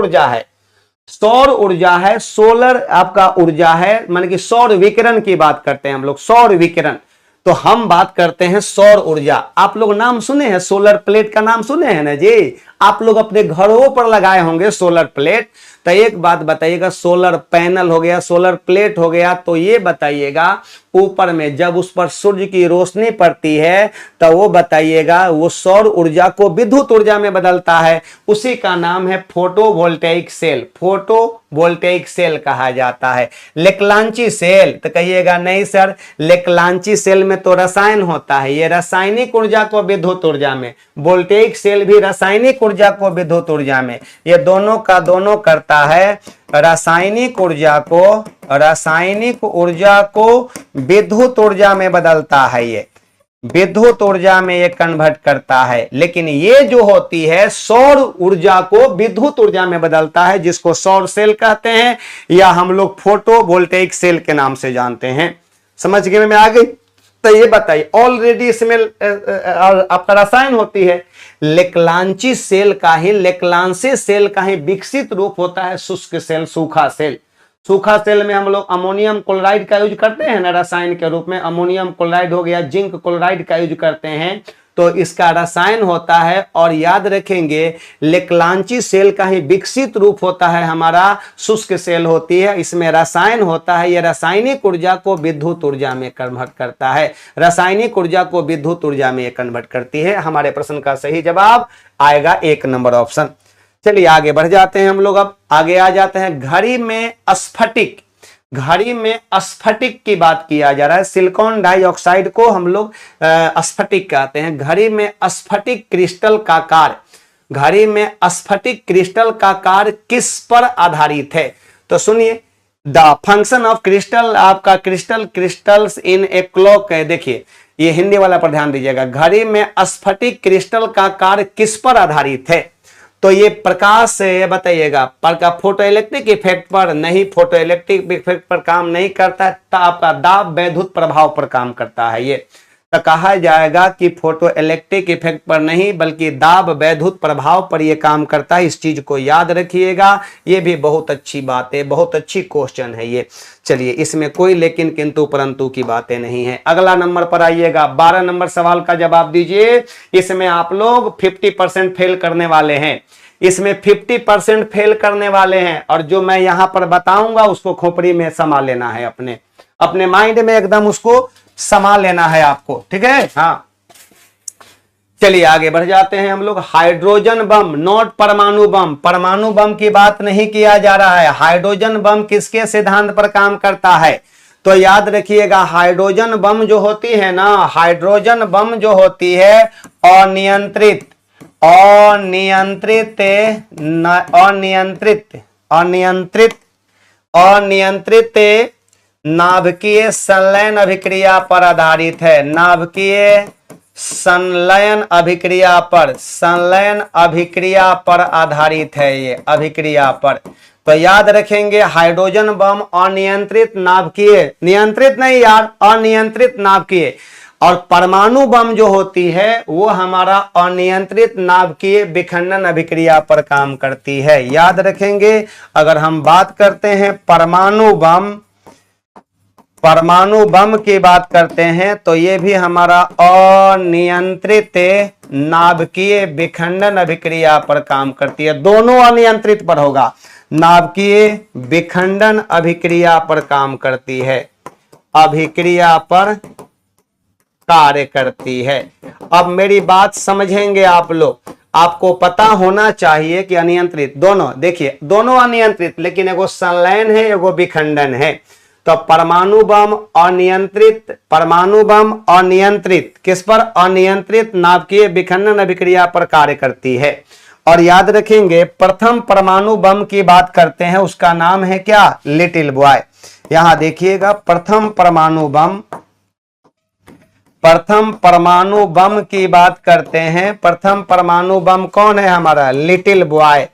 A: ऊर्जा है, सोलर आपका ऊर्जा है, माने कि सौर विकिरण की बात करते हैं हम लोग, सौर विकिरण। तो हम बात करते हैं सौर ऊर्जा। आप लोग नाम सुने हैं, सोलर प्लेट का नाम सुने हैं ना जी? आप लोग अपने घरों पर लगाए होंगे सोलर प्लेट। तो एक बात बताइएगा, सोलर पैनल हो गया, सोलर प्लेट हो गया, तो ये बताइएगा ऊपर में जब उस पर सूर्य की रोशनी पड़ती है तो वो बताइएगा वो सौर ऊर्जा को विद्युत ऊर्जा में बदलता है, उसी का नाम है फोटोवोल्टेइक सेल। फोटोवोल्टेइक सेल कहा जाता है। लेक्लांची सेल तो कहिएगा नहीं सर, लेक्लांची सेल में तो रसायन होता है, ये रासायनिक ऊर्जा को विद्युत ऊर्जा में, वोल्टेइक सेल भी रासायनिक ऊर्जा को विद्युत ऊर्जा में, ये दोनों का दोनों करता है। रासायनिक ऊर्जा को विद्युत ऊर्जा में बदलता है, ये विद्युत ऊर्जा में ये कन्वर्ट करता है। लेकिन ये जो होती है सौर ऊर्जा को विद्युत ऊर्जा में बदलता है, जिसको सौर सेल कहते हैं या हम लोग फोटोवोल्टेइक सेल के नाम से जानते हैं। समझ गए में आ गई? तो ये बताइए ऑलरेडी इसमें आपका रसायन होती है। लेक्लांची सेल का ही, लेक्लांसी सेल का ही विकसित रूप होता है शुष्क सेल, सूखा सेल। सूखा सेल में हम लोग अमोनियम क्लोराइड का यूज करते हैं ना रसायन के रूप में, अमोनियम क्लोराइड हो गया, जिंक क्लोराइड का यूज करते हैं, तो इसका रसायन होता है। और याद रखेंगे लेक्लांची सेल का ही विकसित रूप होता है हमारा शुष्क सेल होती है, इसमें रसायन होता है, यह रासायनिक ऊर्जा को विद्युत ऊर्जा में कन्वर्ट करता है, रासायनिक ऊर्जा को विद्युत ऊर्जा में कन्वर्ट करती है। हमारे प्रश्न का सही जवाब आएगा 1 नंबर ऑप्शन। चलिए आगे बढ़ जाते हैं हम लोग, अब आगे आ जाते हैं। घड़ी में स्फटिक, घड़ी में स्फटिक की बात किया जा रहा है। सिलिकॉन डाइऑक्साइड को हम लोग स्फटिक कहते हैं। घड़ी में स्फटिक क्रिस्टल का कार्य, घड़ी में स्फटिक क्रिस्टल का कार्य किस पर आधारित है? तो सुनिए, द फंक्शन ऑफ क्रिस्टल, आपका क्रिस्टल्स इन ए क्लॉक है। देखिए ये हिंदी वाला पर ध्यान दीजिएगा। घड़ी में स्फटिक क्रिस्टल का कार्य किस पर आधारित है? तो ये प्रकाश से बताइएगा, पर का फोटो इलेक्ट्रिक इफेक्ट पर नहीं, फोटो इलेक्ट्रिक इफेक्ट पर काम नहीं करता है, तो आपका दाब वैद्युत प्रभाव पर काम करता है। ये तो कहा जाएगा कि फोटो इलेक्ट्रिक इफेक्ट पर नहीं बल्कि दाब वैद्युत प्रभाव पर यह काम करता है। इस चीज को याद रखिएगा, ये भी बहुत अच्छी बात है, बहुत अच्छी क्वेश्चन है ये। चलिए इसमें कोई लेकिन किंतु परंतु की बातें नहीं है। अगला नंबर पर आइएगा, 12 नंबर सवाल का जवाब दीजिए। इसमें आप लोग 50% फेल करने वाले हैं, इसमें 50% फेल करने वाले हैं, और जो मैं यहां पर बताऊंगा उसको खोपड़ी में समा लेना है, अपने माइंड में एकदम उसको समा लेना है आपको, ठीक है। हाँ चलिए आगे बढ़ जाते हैं हम लोग। हाइड्रोजन बम, नॉट परमाणु बम, परमाणु बम की बात नहीं किया जा रहा है। हाइड्रोजन बम किसके सिद्धांत पर काम करता है? तो याद रखिएगा हाइड्रोजन बम जो होती है ना, हाइड्रोजन बम जो होती है अनियंत्रित अनियंत्रित अनियंत्रित अनियंत्रित अनियंत्रित नाभिकीय संलयन अभिक्रिया पर आधारित है। नाभिकीय संलयन अभिक्रिया पर आधारित है ये, अभिक्रिया पर। तो याद रखेंगे हाइड्रोजन बम अनियंत्रित नाभिकीय, नियंत्रित नहीं यार, अनियंत्रित नाभिकीय, और परमाणु बम जो होती है वो हमारा अनियंत्रित नाभिकीय विखंडन अभिक्रिया पर काम करती है। याद रखेंगे अगर हम बात करते हैं परमाणु बम की बात करते हैं तो ये भी हमारा अनियंत्रित नाभिकीय विखंडन अभिक्रिया पर काम करती है। दोनों अनियंत्रित पर होगा, नाभिकीय विखंडन अभिक्रिया पर काम करती है, अभिक्रिया पर कार्य करती है। अब मेरी बात समझेंगे आप लोग, आपको पता होना चाहिए कि अनियंत्रित दोनों, देखिए दोनों अनियंत्रित, लेकिन एगो संलयन है एगो विखंडन है। तो परमाणु बम अनियंत्रित किस पर? अनियंत्रित नाभिकीय विखंडन अभिक्रिया पर कार्य करती है। और याद रखेंगे प्रथम परमाणु बम की बात करते हैं, उसका नाम है क्या? Little boy. यहां देखिएगा प्रथम परमाणु बम की बात करते हैं। प्रथम परमाणु बम कौन है हमारा? Little boy.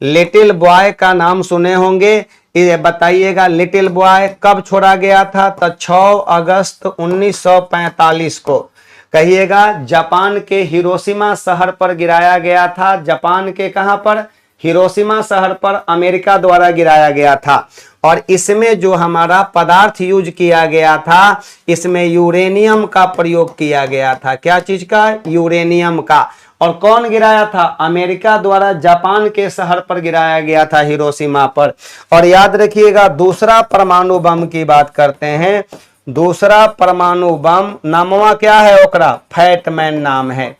A: लिटिल बॉय का नाम सुने होंगे, ये बताइएगा लिटिल बॉय कब छोड़ा गया था? तो 6 अगस्त 1945 को, कहिएगा जापान के हिरोशिमा शहर पर गिराया गया था। जापान के कहां पर? हिरोशिमा शहर पर अमेरिका द्वारा गिराया गया था। और इसमें जो हमारा पदार्थ यूज किया गया था, इसमें यूरेनियम का प्रयोग किया गया था। क्या चीज का? यूरेनियम का। और कौन गिराया था? अमेरिका द्वारा जापान के शहर पर गिराया गया था, हिरोशिमा पर। और याद रखिएगा, दूसरा परमाणु बम की बात करते हैं। दूसरा परमाणु बम नामवा क्या है? ओकरा फैटमैन नाम है।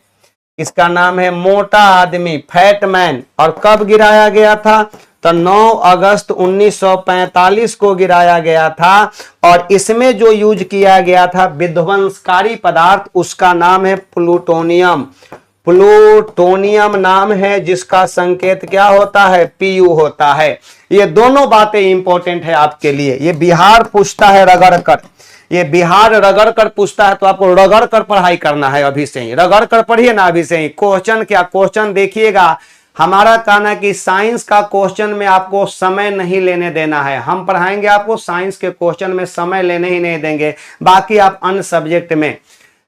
A: इसका नाम है मोटा आदमी, फैटमैन। और कब गिराया गया था? तो 9 अगस्त 1945 को गिराया गया था। और इसमें जो यूज किया गया था विध्वंसकारी पदार्थ, उसका नाम है प्लूटोनियम। प्लूटोनियम नाम है, जिसका संकेत क्या होता है? Pu होता है। ये दोनों बातें इंपॉर्टेंट है आपके लिए। ये बिहार पूछता है रगड़ कर, ये बिहार रगड़ कर पूछता है, तो आपको रगड़ कर पढ़ाई करना है अभी से ही। रगड़ कर पढ़िए ना अभी से ही। क्वेश्चन क्या क्वेश्चन देखिएगा। हमारा कहना है कि साइंस का क्वेश्चन में आपको समय नहीं लेने देना है। हम पढ़ाएंगे आपको, साइंस के क्वेश्चन में समय लेने ही नहीं देंगे। बाकी आप अन्य सब्जेक्ट में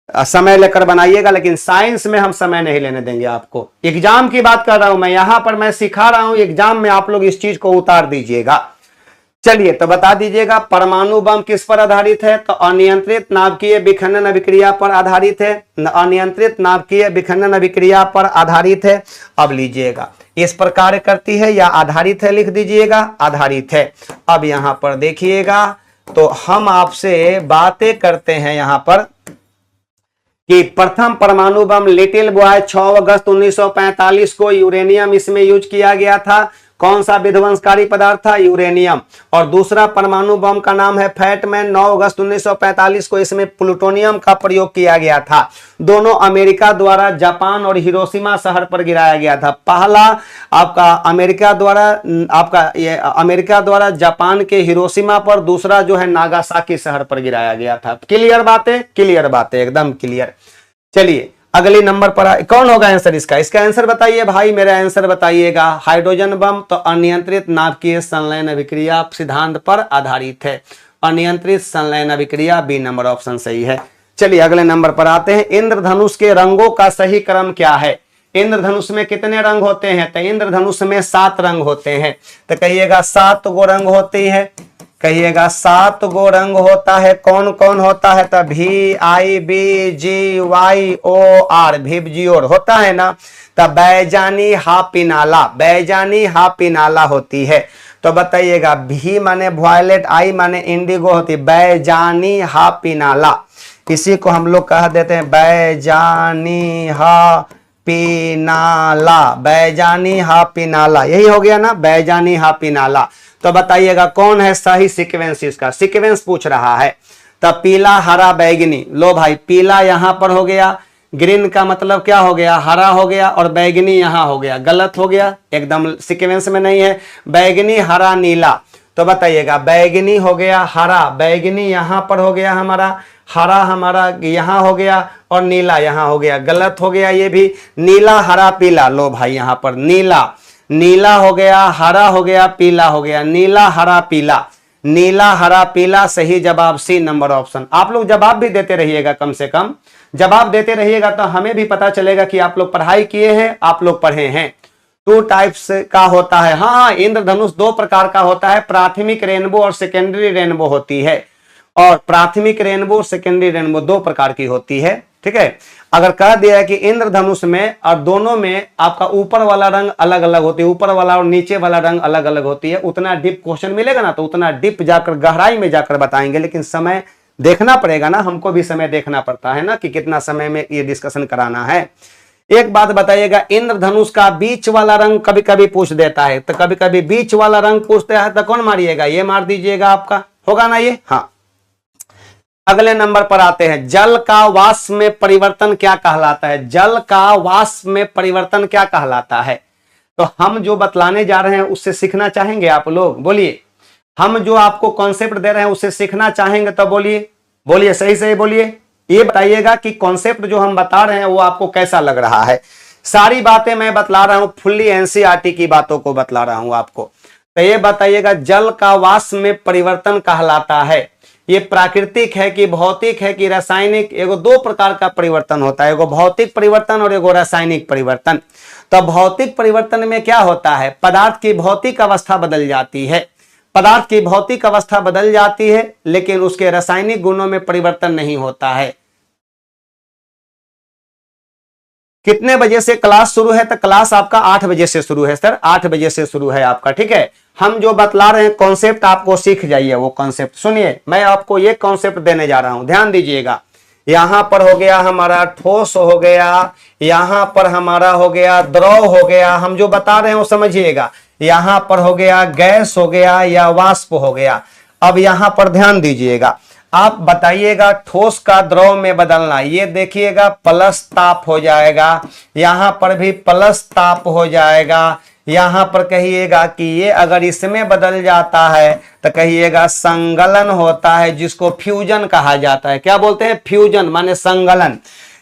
A: समय लेकर बनाइएगा, लेकिन साइंस में हम समय नहीं लेने देंगे आपको। एग्जाम की बात कर रहा हूं मैं, यहां पर मैं सिखा रहा हूं, एग्जाम में आप लोग इस चीज को उतार दीजिएगा। चलिए तो बता दीजिएगा, परमाणु बम किस पर आधारित है? तो अनियंत्रित नाभिकीय विखंडन अभिक्रिया पर आधारित है। अनियंत्रित नाभिकीय विखंडन अभिक्रिया पर आधारित है। अब लीजिएगा, इस पर कार्य करती है या आधारित है? लिख दीजिएगा आधारित है। अब यहां पर देखिएगा, तो हम आपसे बातें करते हैं यहां पर कि प्रथम परमाणु बम लिटिल बॉय 6 अगस्त 1945 को यूरेनियम इसमें यूज किया गया था। कौन सा विध्वंसकारी पदार्थ था? यूरेनियम। और दूसरा परमाणु बम का नाम है फैटमैन। 9 अगस्त 1945 को इसमें प्लूटोनियम का प्रयोग किया गया था। दोनों अमेरिका द्वारा जापान और हिरोशिमा शहर पर गिराया गया था। पहला आपका अमेरिका द्वारा जापान के हिरोशिमा पर, दूसरा जो है नागासाकी शहर पर गिराया गया था। क्लियर बातें? क्लियर बातें, एकदम क्लियर। चलिए अगले नंबर पर कौन होगा आंसर इसका? इसका आंसर बताइए भाई, मेरा आंसर बताइएगा। हाइड्रोजन बम तो अनियंत्रित नाभिकीय संलयन अभिक्रिया सिद्धांत पर आधारित है। अनियंत्रित संलयन अभिक्रिया, बी नंबर ऑप्शन सही है। चलिए अगले नंबर पर आते हैं। इंद्रधनुष के रंगों का सही क्रम क्या है? इंद्रधनुष में कितने रंग होते हैं? तो इंद्रधनुष में 7 रंग होते हैं। तो कहिएगा 7 गो रंग होती है। कहिएगा 7 गो रंग होता है। कौन कौन होता है? तो VIBGYOR, भिबजियोर होता है ना। तो बैजानी हापिनाला, बैजानी हापिनाला होती है। तो बताइएगा, भी माने वॉयलेट, आई माने इंडिगो होती, बैजानी हापिनाला। इसी को हम लोग कह देते हैं बैजानी हापिनाला, बैजानी हापिनाला, यही हो गया ना, बैजानी हापिनाला। तो बताइएगा कौन है सही सीक्वेंस? इसका सीक्वेंस पूछ रहा है। तो पीला हरा बैगनी, लो भाई पीला यहां पर हो गया, ग्रीन का मतलब क्या हो गया? हरा हो गया, और बैगनी यहां हो गया, गलत हो गया, एकदम सीक्वेंस में नहीं है। बैगनी हरा नीला, तो बताइएगा बैगनी हो गया, हरा, बैगनी यहां पर हो गया हमारा, हरा हमारा यहां हो गया, और नीला यहां हो गया, गलत हो गया ये भी। नीला हरा पीला, लो भाई यहां पर नीला, नीला हो गया, हरा हो गया, पीला हो गया, नीला हरा पीला, नीला हरा पीला, सही जवाब सी नंबर ऑप्शन। आप लोग जवाब भी देते रहिएगा, कम से कम जवाब देते रहिएगा, तो हमें भी पता चलेगा कि आप लोग पढ़ाई किए हैं, आप लोग पढ़े हैं। 2 टाइप्स का होता है। हाँ, इंद्रधनुष 2 प्रकार का होता है, प्राथमिक रेनबो और सेकेंडरी रेनबो होती है। और प्राथमिक रेनबो, सेकेंडरी रेनबो 2 प्रकार की होती है। ठीक है, अगर कह दिया है कि इंद्रधनुष में और दोनों में आपका ऊपर वाला रंग अलग अलग होती है, ऊपर वाला और नीचे वाला रंग अलग अलग होती है, उतना डीप क्वेश्चन मिलेगा ना, तो उतना डीप जाकर गहराई में जाकर बताएंगे। लेकिन समय देखना पड़ेगा ना, हमको भी समय देखना पड़ता है ना कि कितना समय में ये डिस्कशन कराना है। एक बात बताइएगा, इंद्रधनुष का बीच वाला रंग कभी कभी पूछ देता है, तो कभी कभी बीच वाला रंग पूछता है, तो कौन मारिएगा? ये मार दीजिएगा, आपका होगा ना ये। हाँ, अगले नंबर पर आते हैं। जल का वाष्प में परिवर्तन क्या कहलाता है? जल का वाष्प में परिवर्तन क्या कहलाता है? तो हम जो बतलाने जा रहे हैं उससे सीखना चाहेंगे आप लोग? बोलिए, हम जो आपको कॉन्सेप्ट दे रहे हैं उससे सीखना चाहेंगे तो बोलिए, बोलिए सही सही बोलिए। ये बताइएगा कि कॉन्सेप्ट जो हम बता रहे हैं वो आपको कैसा लग रहा है। सारी बातें मैं बतला रहा हूं, फुल्ली एनसीईआरटी की बातों को बतला रहा हूं आपको। तो ये बताइएगा, जल का वाष्प में परिवर्तन कहलाता है, ये प्राकृतिक है कि भौतिक है कि रासायनिक? एगो 2 प्रकार का परिवर्तन होता है, एगो भौतिक परिवर्तन और एगो रासायनिक परिवर्तन। तो भौतिक परिवर्तन में क्या होता है? पदार्थ की भौतिक अवस्था बदल जाती है, पदार्थ की भौतिक अवस्था बदल जाती है, लेकिन उसके रासायनिक गुणों में परिवर्तन नहीं होता है। कितने बजे से क्लास शुरू है? तो क्लास आपका 8 बजे से शुरू है सर, 8 बजे से शुरू है आपका, ठीक है। हम जो बतला रहे हैं कॉन्सेप्ट आपको सीख जाइए, वो कॉन्सेप्ट सुनिए। मैं आपको ये कॉन्सेप्ट देने जा रहा हूं, ध्यान दीजिएगा। यहां पर हो गया हमारा ठोस हो गया, यहां पर हमारा हो गया द्रव हो गया, हम जो बता रहे हैं वो समझिएगा। यहां पर हो गया गैस हो गया या वाष्प हो गया। अब यहां पर ध्यान दीजिएगा, आप बताइएगा ठोस का द्रव में बदलना, ये देखिएगा प्लस ताप हो जाएगा, यहां पर भी प्लस ताप हो जाएगा। यहां पर कहिएगा कि ये अगर इसमें बदल जाता है तो कहिएगा संगलन होता है, जिसको फ्यूजन कहा जाता है। क्या बोलते हैं? फ्यूजन माने संगलन।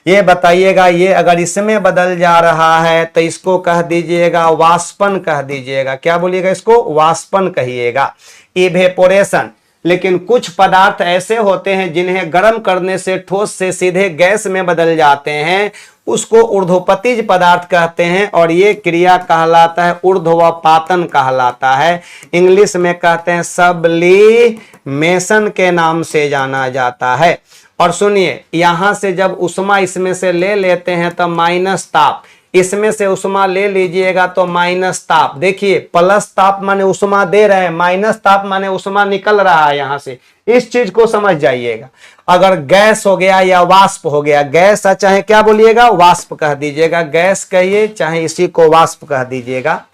A: ये बताइएगा ये अगर इसमें बदल जा रहा है तो इसको कह दीजिएगा वाष्पन कह दीजिएगा। क्या बोलिएगा? इसको वाष्पन कहिएगा, इवेपोरेशन। लेकिन कुछ पदार्थ ऐसे होते हैं जिन्हें गर्म करने से ठोस से सीधे गैस में बदल जाते हैं, उसको ऊर्ध्वपतिज पदार्थ कहते हैं, और ये क्रिया कहलाता है ऊर्ध्वपातन कहलाता है। इंग्लिश में कहते हैं सब्लिमेशन के नाम से जाना जाता है। और सुनिए, यहां से जब उष्मा इसमें से ले लेते हैं तो माइनस ताप, इसमें से उष्मा ले लीजिएगा तो माइनस ताप। देखिए प्लस ताप माने उष्मा दे रहे हैं, माइनस ताप माने उष्मा निकल रहा है यहां से। इस चीज को समझ जाइएगा। अगर गैस हो गया या वाष्प हो गया, गैस चाहे क्या बोलिएगा? वाष्प कह दीजिएगा, गैस कहिए चाहे इसी को वाष्प कह दीजिएगा,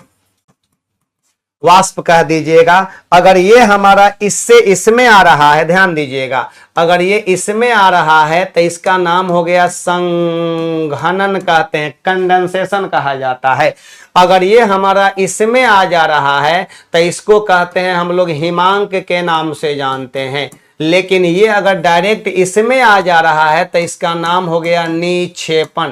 A: वाष्प कह दीजिएगा। अगर ये हमारा इससे इसमें आ रहा है, ध्यान दीजिएगा, अगर ये इसमें आ रहा है तो इसका नाम हो गया संघनन कहते हैं, कंडेंसेशन कहा जाता है। अगर ये हमारा इसमें आ जा रहा है तो इसको कहते हैं हम लोग हिमांक के नाम से जानते हैं। लेकिन ये अगर डायरेक्ट इसमें आ जा रहा है तो इसका नाम हो गया निक्षेपण।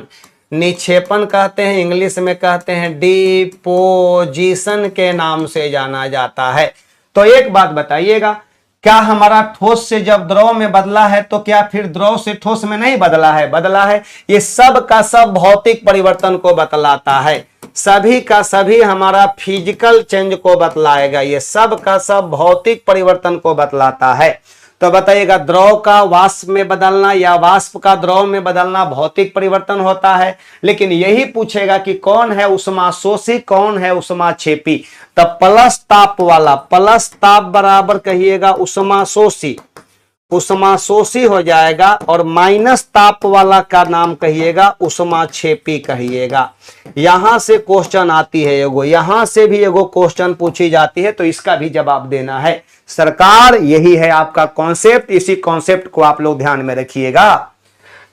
A: निक्षेपण कहते हैं, इंग्लिश में कहते हैं डिपोजिशन के नाम से जाना जाता है। तो एक बात बताइएगा, क्या हमारा ठोस से जब द्रव में बदला है तो क्या फिर द्रव से ठोस में नहीं बदला है? बदला है। ये सब का सब भौतिक परिवर्तन को बतलाता है, सभी का सभी हमारा फिजिकल चेंज को बतलाएगा, ये सब का सब भौतिक परिवर्तन को बतलाता है। तो बताइएगा द्रव का वाष्प में बदलना या वाष्प का द्रव में बदलना भौतिक परिवर्तन होता है। लेकिन यही पूछेगा कि कौन है ऊष्माशोषी, कौन है ऊष्माक्षेपी। तो प्लस ताप वाला, प्लस ताप बराबर कहिएगा ऊष्माशोषी, ऊष्माशोषी हो जाएगा, और माइनस ताप वाला का नाम कहिएगा ऊष्माक्षेपी कहिएगा। यहां से क्वेश्चन आती है एगो, यहां से भी एगो क्वेश्चन पूछी जाती है, तो इसका भी जवाब देना है सरकार। यही है आपका कॉन्सेप्ट, इसी कॉन्सेप्ट को आप लोग ध्यान में रखिएगा।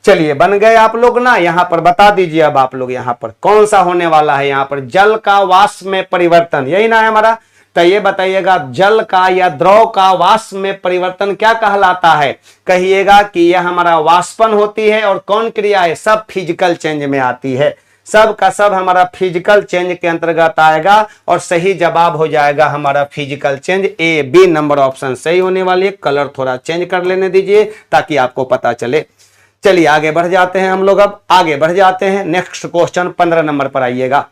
A: चलिए बन गए आप लोग ना। यहां पर बता दीजिए अब आप लोग, यहां पर कौन सा होने वाला है? यहां पर जल का वाष्प में परिवर्तन, यही ना है हमारा। तो ये बताइएगा जल का या द्रव का वाष्प में परिवर्तन क्या कहलाता है? कहिएगा कि यह हमारा वाष्पन होती है। और कौन क्रिया है? सब फिजिकल चेंज में आती है, सब का सब हमारा फिजिकल चेंज के अंतर्गत आएगा। और सही जवाब हो जाएगा हमारा physical change, A B number option सही होने वाली है। कलर थोड़ा चेंज कर लेने दीजिए ताकि आपको पता चले। चलिए आगे बढ़ जाते हैं हम लोग, अब आगे बढ़ जाते हैं। नेक्स्ट क्वेश्चन 15 नंबर पर आइएगा।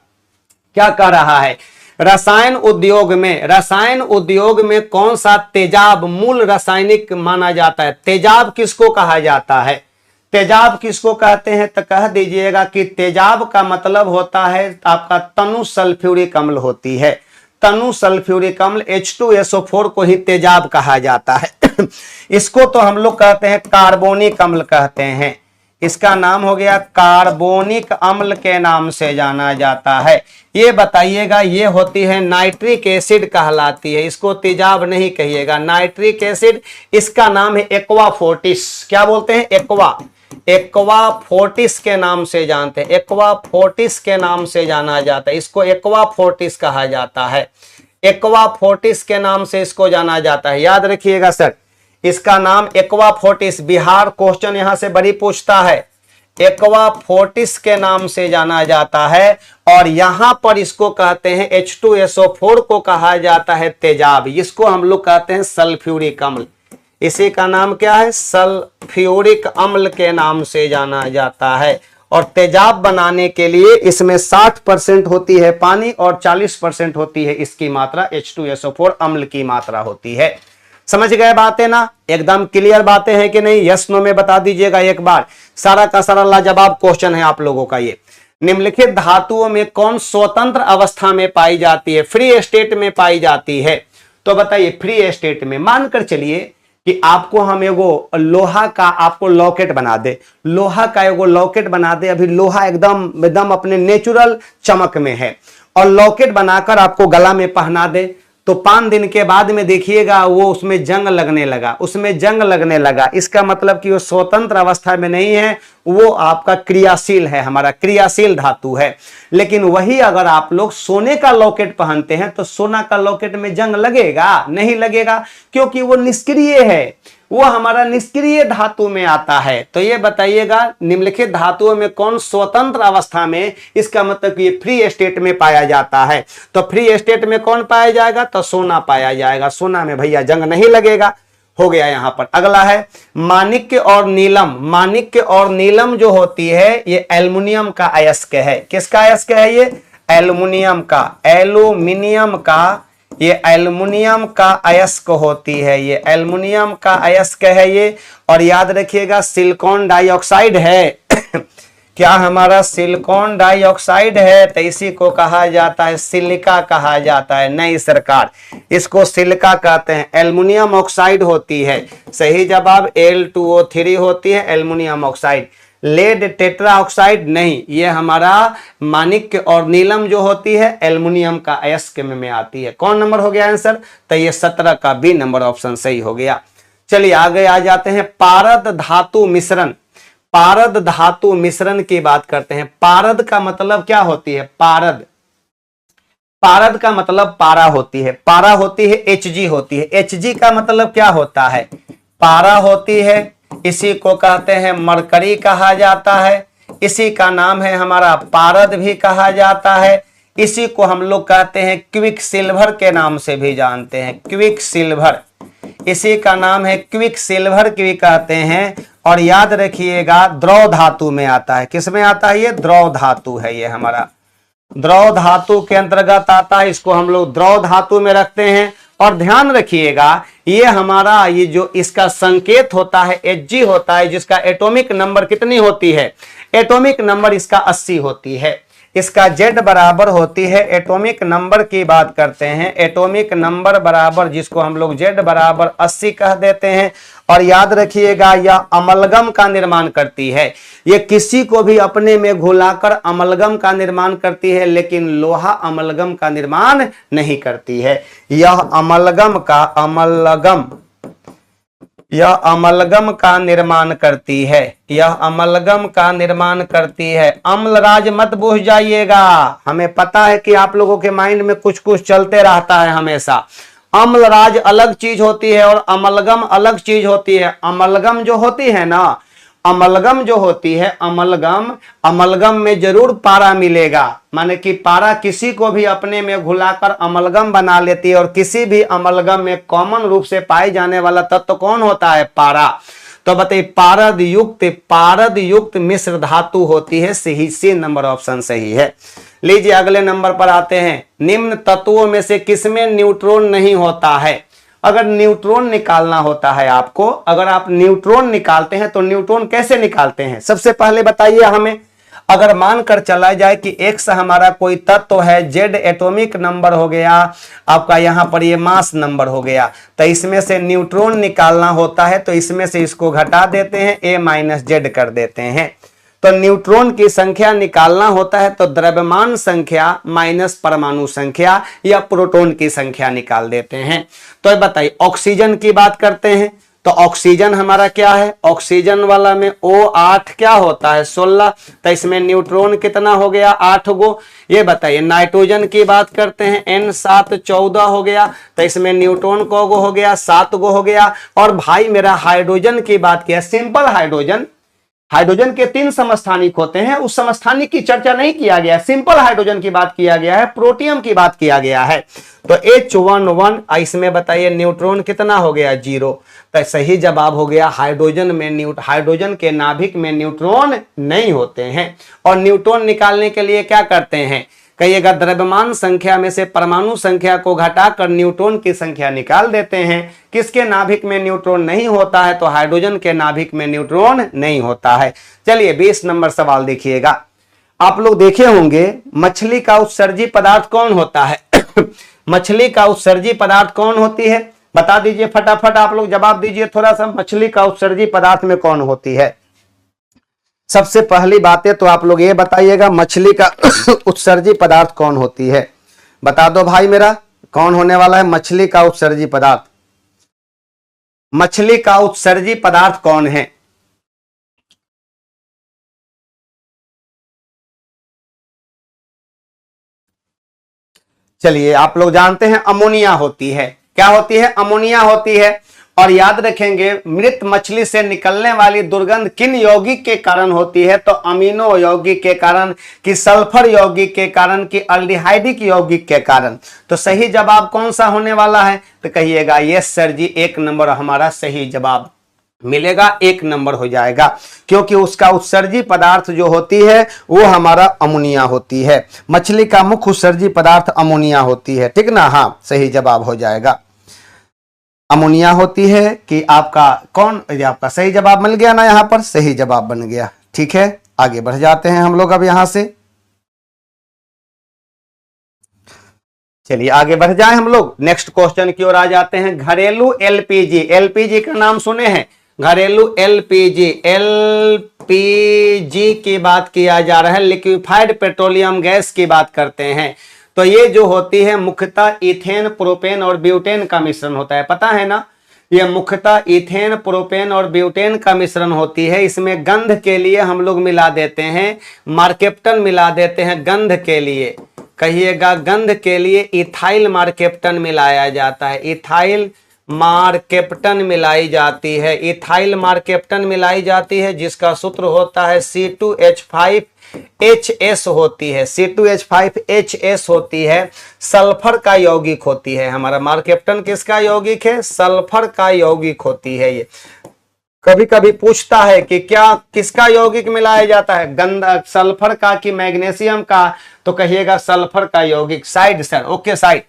A: क्या कह रहा है? रसायन उद्योग में, रसायन उद्योग में कौन सा तेजाब मूल रासायनिक माना जाता है? तेजाब किसको कहा जाता है? तेजाब किसको कहते हैं? तो कह दीजिएगा कि तेजाब का मतलब होता है आपका तनु सल्फ्यूरिक अम्ल होती है। तनु सल्फ्यूरिक अम्ल H2SO4 को ही तेजाब कहा जाता है। इसको तो हम लोग कहते हैं कार्बोनिक अम्ल कहते हैं, इसका नाम हो गया कार्बोनिक अम्ल के नाम से जाना जाता है। ये बताइएगा ये होती है नाइट्रिक एसिड कहलाती है, इसको तेजाब नहीं कहिएगा, नाइट्रिक एसिड। इसका नाम है एक्वा फोर्टिस। क्या बोलते हैं? एक्वा, एक्वा फोर्टिस के नाम से जानते हैं, एक्वा फोर्टिस के नाम से जाना जाता है, इसको एक्वा फोर्टिस कहा जाता है। एक्वा फोर्टिस के नाम से इसको जाना जाता है, याद रखिएगा सर, इसका नाम एक्वा फोर्टिस। बिहार क्वेश्चन यहां से बड़ी पूछता है, एक्वा फोर्टिस के नाम से जाना जाता है। और यहां पर इसको कहते हैं H2SO4 को कहा जाता है तेजाब, इसको हम लोग कहते हैं सल्फ्यूरिक अम्ल। इसी का नाम क्या है? सल्फ्यूरिक अम्ल के नाम से जाना जाता है। और तेजाब बनाने के लिए इसमें 60% होती है पानी और 40% होती है इसकी मात्रा H2SO4 अम्ल की मात्रा होती है। समझ गए बातें ना? एकदम क्लियर बातें हैं कि नहीं? यस नो में बता दीजिएगा एक बार। सारा का सारा लाजवाब क्वेश्चन है आप लोगों का ये। निम्नलिखित धातुओं में कौन स्वतंत्र अवस्था में पाई जाती है, फ्री स्टेट में पाई जाती है? तो बताइए फ्री स्टेट में। मानकर चलिए कि आपको हम एगो लोहा का आपको लॉकेट बना दे, लोहा का एगो लॉकेट बना दे, अभी लोहा एकदम एकदम अपने नेचुरल चमक में है, और लॉकेट बनाकर आपको गला में पहना दे, तो 5 दिन के बाद में देखिएगा वो उसमें जंग लगने लगा, उसमें जंग लगने लगा। इसका मतलब कि वो स्वतंत्र अवस्था में नहीं है, वो आपका क्रियाशील है, हमारा क्रियाशील धातु है। लेकिन वही अगर आप लोग सोने का लॉकेट पहनते हैं तो सोना का लॉकेट में जंग लगेगा? नहीं लगेगा, क्योंकि वो निष्क्रिय है, वो हमारा निष्क्रिय धातु में आता है। तो ये बताइएगा निम्नलिखित धातुओं में कौन स्वतंत्र अवस्था में, इसका मतलब कि ये फ्री स्टेट में पाया जाता है। तो फ्री स्टेट में कौन पाया जाएगा? तो सोना पाया जाएगा। सोना में भैया जंग नहीं लगेगा। हो गया। यहां पर अगला है माणिक्य और नीलम। माणिक्य और नीलम जो होती है ये एल्युमिनियम का अयस्क है। किसका अयस्क है ये? एल्युमिनियम का, एल्यूमिनियम का, ये एल्युमिनियम का अयस्क होती है, ये एल्युमिनियम का अयस्क है ये। और याद रखिएगा सिलिकॉन डाइऑक्साइड है क्या हमारा सिलिकॉन डाइऑक्साइड है? तो इसी को कहा जाता है सिलिका कहा जाता है। नहीं सरकार, इसको सिलिका कहते हैं। एल्युमिनियम ऑक्साइड होती है। सही जवाब Al2O3 होती है aluminium oxide. Lead tetra oxide नहीं, ये हमारा माणिक्य और नीलम जो होती है एल्युमिनियम का अयस्क में आती है। कौन नंबर हो गया आंसर? तो ये 17 का बी नंबर ऑप्शन सही हो गया। चलिए आगे आ जाते हैं पारद धातु मिश्रण। पारद धातु मिश्रण की बात करते हैं। पारद का मतलब क्या होती है? पारद, पारद का मतलब पारा होती है, पारा होती है, Hg होती है। Hg का मतलब क्या होता है? पारा होती है, इसी को कहते हैं मरकरी कहा जाता है, इसी का नाम है हमारा पारद भी कहा जाता है। इसी को हम लोग कहते हैं क्विक सिल्वर के नाम से भी जानते हैं, क्विक सिल्वर, इसी का नाम है क्विक सिल्वर भी कहते हैं। और याद रखिएगा द्रव धातु में आता है। किस में आता है? ये द्रव धातु है, ये हमारा द्रव धातु के अंतर्गत आता है। इसको हम लोग द्रव धातु में रखते हैं। और ध्यान रखिएगा ये हमारा ये जो इसका संकेत होता है Hg होता है, जिसका एटॉमिक नंबर कितनी होती है? एटॉमिक नंबर इसका 80 होती है। इसका Z बराबर होती है, एटॉमिक नंबर की बात करते हैं, एटॉमिक नंबर बराबर जिसको हम लोग Z बराबर 80 कह देते हैं। और याद रखिएगा यह अमलगम का निर्माण करती है। ये किसी को भी अपने में घुलाकर अमलगम का निर्माण करती है, लेकिन लोहा अमलगम का निर्माण नहीं करती है। यह अमलगम का यह अमलगम का निर्माण करती है, यह अमलगम का निर्माण करती है। अम्लराज मत भूल जाइएगा, हमें पता है कि आप लोगों के माइंड में कुछ कुछ चलते रहता है हमेशा। अम्लराज अलग चीज होती है और अमलगम अलग चीज होती है। अमलगम जो होती है ना, अमलगम जो होती है, अमलगम में जरूर पारा मिलेगा, माने कि पारा किसी को भी अपने में घुलाकर अमलगम बना लेती है। और किसी भी अमलगम में कॉमन रूप से पाए जाने वाला तत्व कौन होता है? पारा। तो बताइए पारद युक्त मिश्र धातु होती है। सही, सी नंबर ऑप्शन सही है। लीजिए अगले नंबर पर आते हैं। निम्न तत्वों में से किसमें न्यूट्रॉन नहीं होता है? अगर न्यूट्रॉन निकालना होता है आपको, अगर आप न्यूट्रॉन निकालते हैं तो न्यूट्रॉन कैसे निकालते हैं? सबसे पहले बताइए हमें। अगर मानकर चला जाए कि X हमारा कोई तत्व है, Z एटॉमिक नंबर हो गया आपका, यहां पर ये मास नंबर हो गया, तो इसमें से न्यूट्रॉन निकालना होता है तो इसमें से इसको घटा देते हैं, A-Z कर देते हैं। तो न्यूट्रॉन की संख्या निकालना होता है तो द्रव्यमान संख्या माइनस परमाणु संख्या या प्रोटॉन की संख्या निकाल देते हैं। तो बताइए ऑक्सीजन की बात करते हैं तो ऑक्सीजन हमारा क्या है? ऑक्सीजन वाला में O8 क्या होता है? 16। तो इसमें न्यूट्रॉन कितना हो गया? 8 गो। ये बताइए नाइट्रोजन की बात करते हैं, N7 14 हो गया, तो इसमें न्यूट्रॉन को गो हो गया? 7 गो हो गया। और भाई मेरा हाइड्रोजन की बात किया, सिंपल हाइड्रोजन, हाइड्रोजन के 3 समस्थानिक होते हैं, उस समस्थानिक की चर्चा नहीं किया गया, सिंपल हाइड्रोजन की बात किया गया है, प्रोटियम की बात किया गया है। तो H11 इसमें बताइए न्यूट्रॉन कितना हो गया? 0। तो सही जवाब हो गया हाइड्रोजन में हाइड्रोजन के नाभिक में न्यूट्रॉन नहीं होते हैं। और न्यूट्रॉन निकालने के लिए क्या करते हैं? कहिएगा द्रव्यमान संख्या में से परमाणु संख्या को घटाकर न्यूट्रॉन की संख्या निकाल देते हैं। किसके नाभिक में न्यूट्रॉन नहीं होता है? तो हाइड्रोजन के नाभिक में न्यूट्रॉन नहीं होता है। चलिए 20 नंबर सवाल देखिएगा। आप लोग देखे होंगे मछली का उत्सर्जी पदार्थ कौन होता है? मछली का उत्सर्जी पदार्थ कौन होती है? बता दीजिए फटाफट, आप लोग जवाब दीजिए थोड़ा सा। मछली का उत्सर्जी पदार्थ में कौन होती है? सबसे पहली बातें तो आप लोग ये बताइएगा, मछली का उत्सर्जी पदार्थ कौन होती है? बता दो भाई मेरा, कौन होने वाला है मछली का उत्सर्जी पदार्थ? मछली का उत्सर्जी पदार्थ कौन है? चलिए, आप लोग जानते हैं अमोनिया होती है। क्या होती है? अमोनिया होती है। और याद रखेंगे, मृत मछली से निकलने वाली दुर्गंध किन यौगिक के कारण होती है? तो अमीनो यौगिक के कारण, कि सल्फर यौगिक के कारण, कि अल्डिहाइडिक यौगिक के कारण। तो सही जवाब कौन सा होने वाला है? तो कहिएगा यस सर जी, 1 नंबर हमारा सही जवाब मिलेगा, 1 नंबर हो जाएगा, क्योंकि उसका उत्सर्जी पदार्थ जो होती है वो हमारा अमोनिया होती है। मछली का मुख्य उत्सर्जी पदार्थ अमोनिया होती है, ठीक ना? हाँ, सही जवाब हो जाएगा, अमोनिया होती है। कि आपका कौन, आपका सही जवाब मिल गया ना, यहां पर सही जवाब बन गया। ठीक है, आगे बढ़ जाते हैं हम लोग अब यहां से। चलिए आगे बढ़ जाए हम लोग, नेक्स्ट क्वेश्चन की ओर आ जाते हैं। घरेलू एलपीजी, एलपीजी का नाम सुने हैं? घरेलू एलपीजी, एलपीजी की बात किया जा रहा है, लिक्विफाइड पेट्रोलियम गैस की बात करते हैं। तो ये जो होती है मुख्यतः इथेन, प्रोपेन और ब्यूटेन का मिश्रण होता है, पता है ना? ये मुख्यतः इथेन, प्रोपेन और ब्यूटेन का मिश्रण होती है। इसमें गंध के लिए हम लोग मिला देते हैं मार्केप्टन, मिला देते हैं गंध के लिए। कहिएगा गंध के लिए इथाइल मार्केप्टन मिलाया जाता है, इथाइल मार्केप्टन मिलाई जाती है, इथाइल मार्केप्टन मिलाई जाती है, जिसका सूत्र होता है C2H5HS होती है, C2H5HS होती है, सल्फर का यौगिक होती है। हमारा मार्केप्टन किसका यौगिक है? सल्फर का यौगिक होती है। ये कभी कभी पूछता है कि क्या किसका यौगिक मिलाया जाता है, गंधक सल्फर का कि मैग्नीशियम का? तो कहिएगा सल्फर का यौगिक। Side sir, okay side.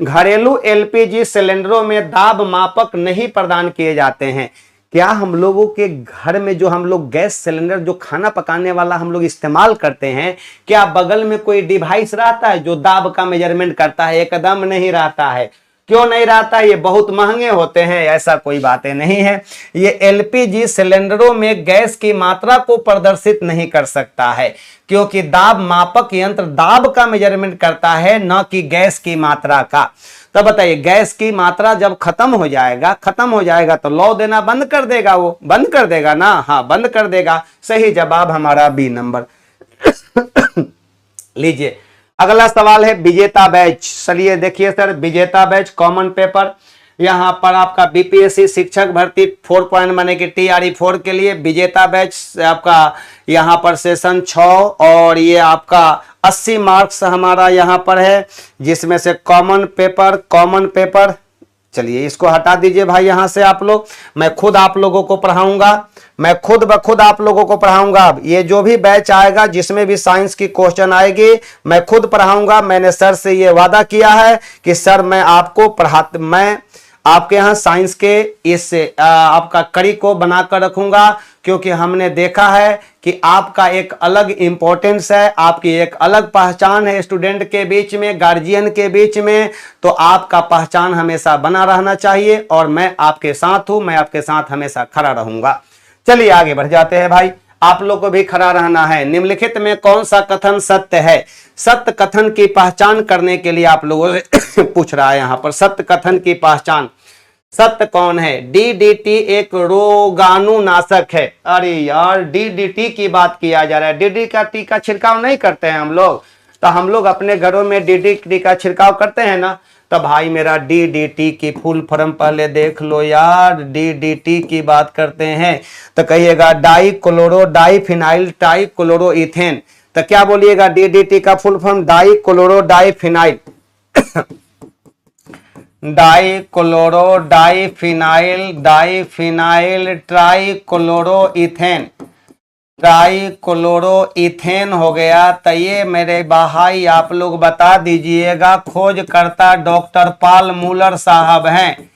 A: घरेलू एलपीजी सिलेंडरों में दाब मापक नहीं प्रदान किए जाते हैं। क्या हम लोगों के घर में जो हम लोग गैस सिलेंडर, जो खाना पकाने वाला हम लोग इस्तेमाल करते हैं, क्या बगल में कोई डिवाइस रहता है जो दाब का मेजरमेंट करता है? एकदम नहीं रहता है। क्यों नहीं रहता? ये बहुत महंगे होते हैं, ऐसा कोई बातें नहीं है। ये एलपीजी सिलेंडरों में गैस की मात्रा को प्रदर्शित नहीं कर सकता है, क्योंकि दाब मापक यंत्र दाब का मेजरमेंट करता है, न कि गैस की मात्रा का। तो बताइए, गैस की मात्रा जब खत्म हो जाएगा तो लौ देना बंद कर देगा, वो बंद कर देगा ना? हाँ, बंद कर देगा। सही जवाब हमारा बी नंबर। लीजिए अगला सवाल है विजेता बैच। चलिए देखिए सर, विजेता बैच कॉमन पेपर, यहां पर आपका बीपीएससी शिक्षक भर्ती 4 माने कि TRE4 के लिए विजेता बैच आपका यहां पर सेशन 6, और ये आपका 80 मार्क्स हमारा यहां पर है, जिसमें से कॉमन पेपर। चलिए इसको हटा दीजिए भाई यहां से आप लोग, मैं खुद आप लोगों को पढ़ाऊंगा, मैं खुद ब खुद आप लोगों को पढ़ाऊंगा। अब ये जो भी बैच आएगा, जिसमें भी साइंस की क्वेश्चन आएगी, मैं खुद पढ़ाऊंगा। मैंने सर से ये वादा किया है कि सर मैं आपके यहाँ साइंस के इस आपका कड़ी को बनाकर रखूंगा, क्योंकि हमने देखा है कि आपका एक अलग इंपॉर्टेंस है, आपकी एक अलग पहचान है स्टूडेंट के बीच में, गार्जियन के बीच में। तो आपका पहचान हमेशा बना रहना चाहिए, और मैं आपके साथ हूं, मैं आपके साथ हमेशा खड़ा रहूंगा। चलिए आगे बढ़ जाते हैं भाई, आप लोग को भी खड़ा रहना है। निम्नलिखित में कौन सा कथन सत्य है? सत्य कथन की पहचान करने के लिए आप लोगों से पूछ रहा है यहां पर, सत्य कथन की पहचान। सत्य कौन है? DDT एक रोगाणुनाशक है। अरे यार, DDT की बात किया जा रहा है, DDT का छिड़काव नहीं करते हैं हम लोग? तो हम लोग अपने घरों में DDT का छिड़काव करते हैं ना? तो भाई मेरा DDT की फुल फॉर्म पहले देख लो यार। DDT की बात करते हैं तो कहिएगा डाई क्लोरो डाईफिनाइल ट्राइक्लोरोइथेन। तो क्या बोलिएगा? DDT का full form dichloro diphenyl diphenyl trichloroethane हो गया। तो ये मेरे भाई आप लोग बता दीजिएगा, खोजकर्ता डॉक्टर पॉल मूलर साहब हैं।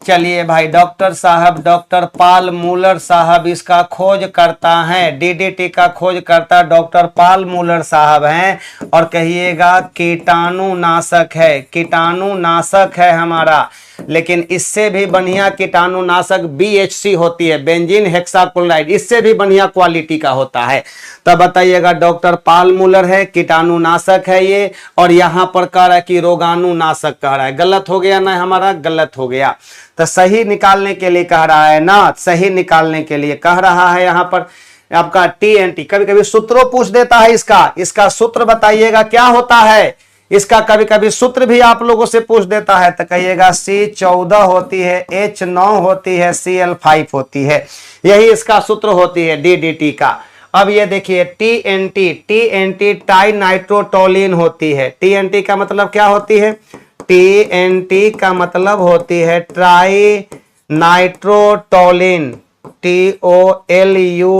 A: चलिए भाई, डॉक्टर साहब, डॉक्टर पाल मूलर साहब इसका खोज करता है, डीडीटी का खोज करता डॉक्टर पाल मूलर साहब हैं। और कहिएगा कीटाणुनाशक है, कीटाणुनाशक है हमारा। लेकिन इससे भी बढ़िया कीटाणुनाशक BHC होती है, बेंजीन हेक्साक्लोराइड, इससे भी बढ़िया क्वालिटी का होता है। तब बताइएगा डॉक्टर पाल मूलर है, कीटाणुनाशक है ये। और यहां पर कह रहा है कि रोगाणुनाशक कह रहा है, गलत हो गया ना, हमारा गलत हो गया। तो सही निकालने के लिए कह रहा है ना, सही निकालने के लिए कह रहा है यहां पर आपका TNT। कभी कभी सूत्रों पूछ देता है इसका सूत्र बताइएगा क्या होता है। इसका कभी कभी सूत्र भी आप लोगों से पूछ देता है, तो कहिएगा C14 होती है, H9 होती है, Cl5 होती है, यही इसका सूत्र होती है DDT का। अब ये देखिए TNT टाई नाइट्रोटोलिन होती है। TNT का मतलब क्या होती है? TNT का मतलब होती है ट्राई नाइट्रोटोलिन, TOLUENE,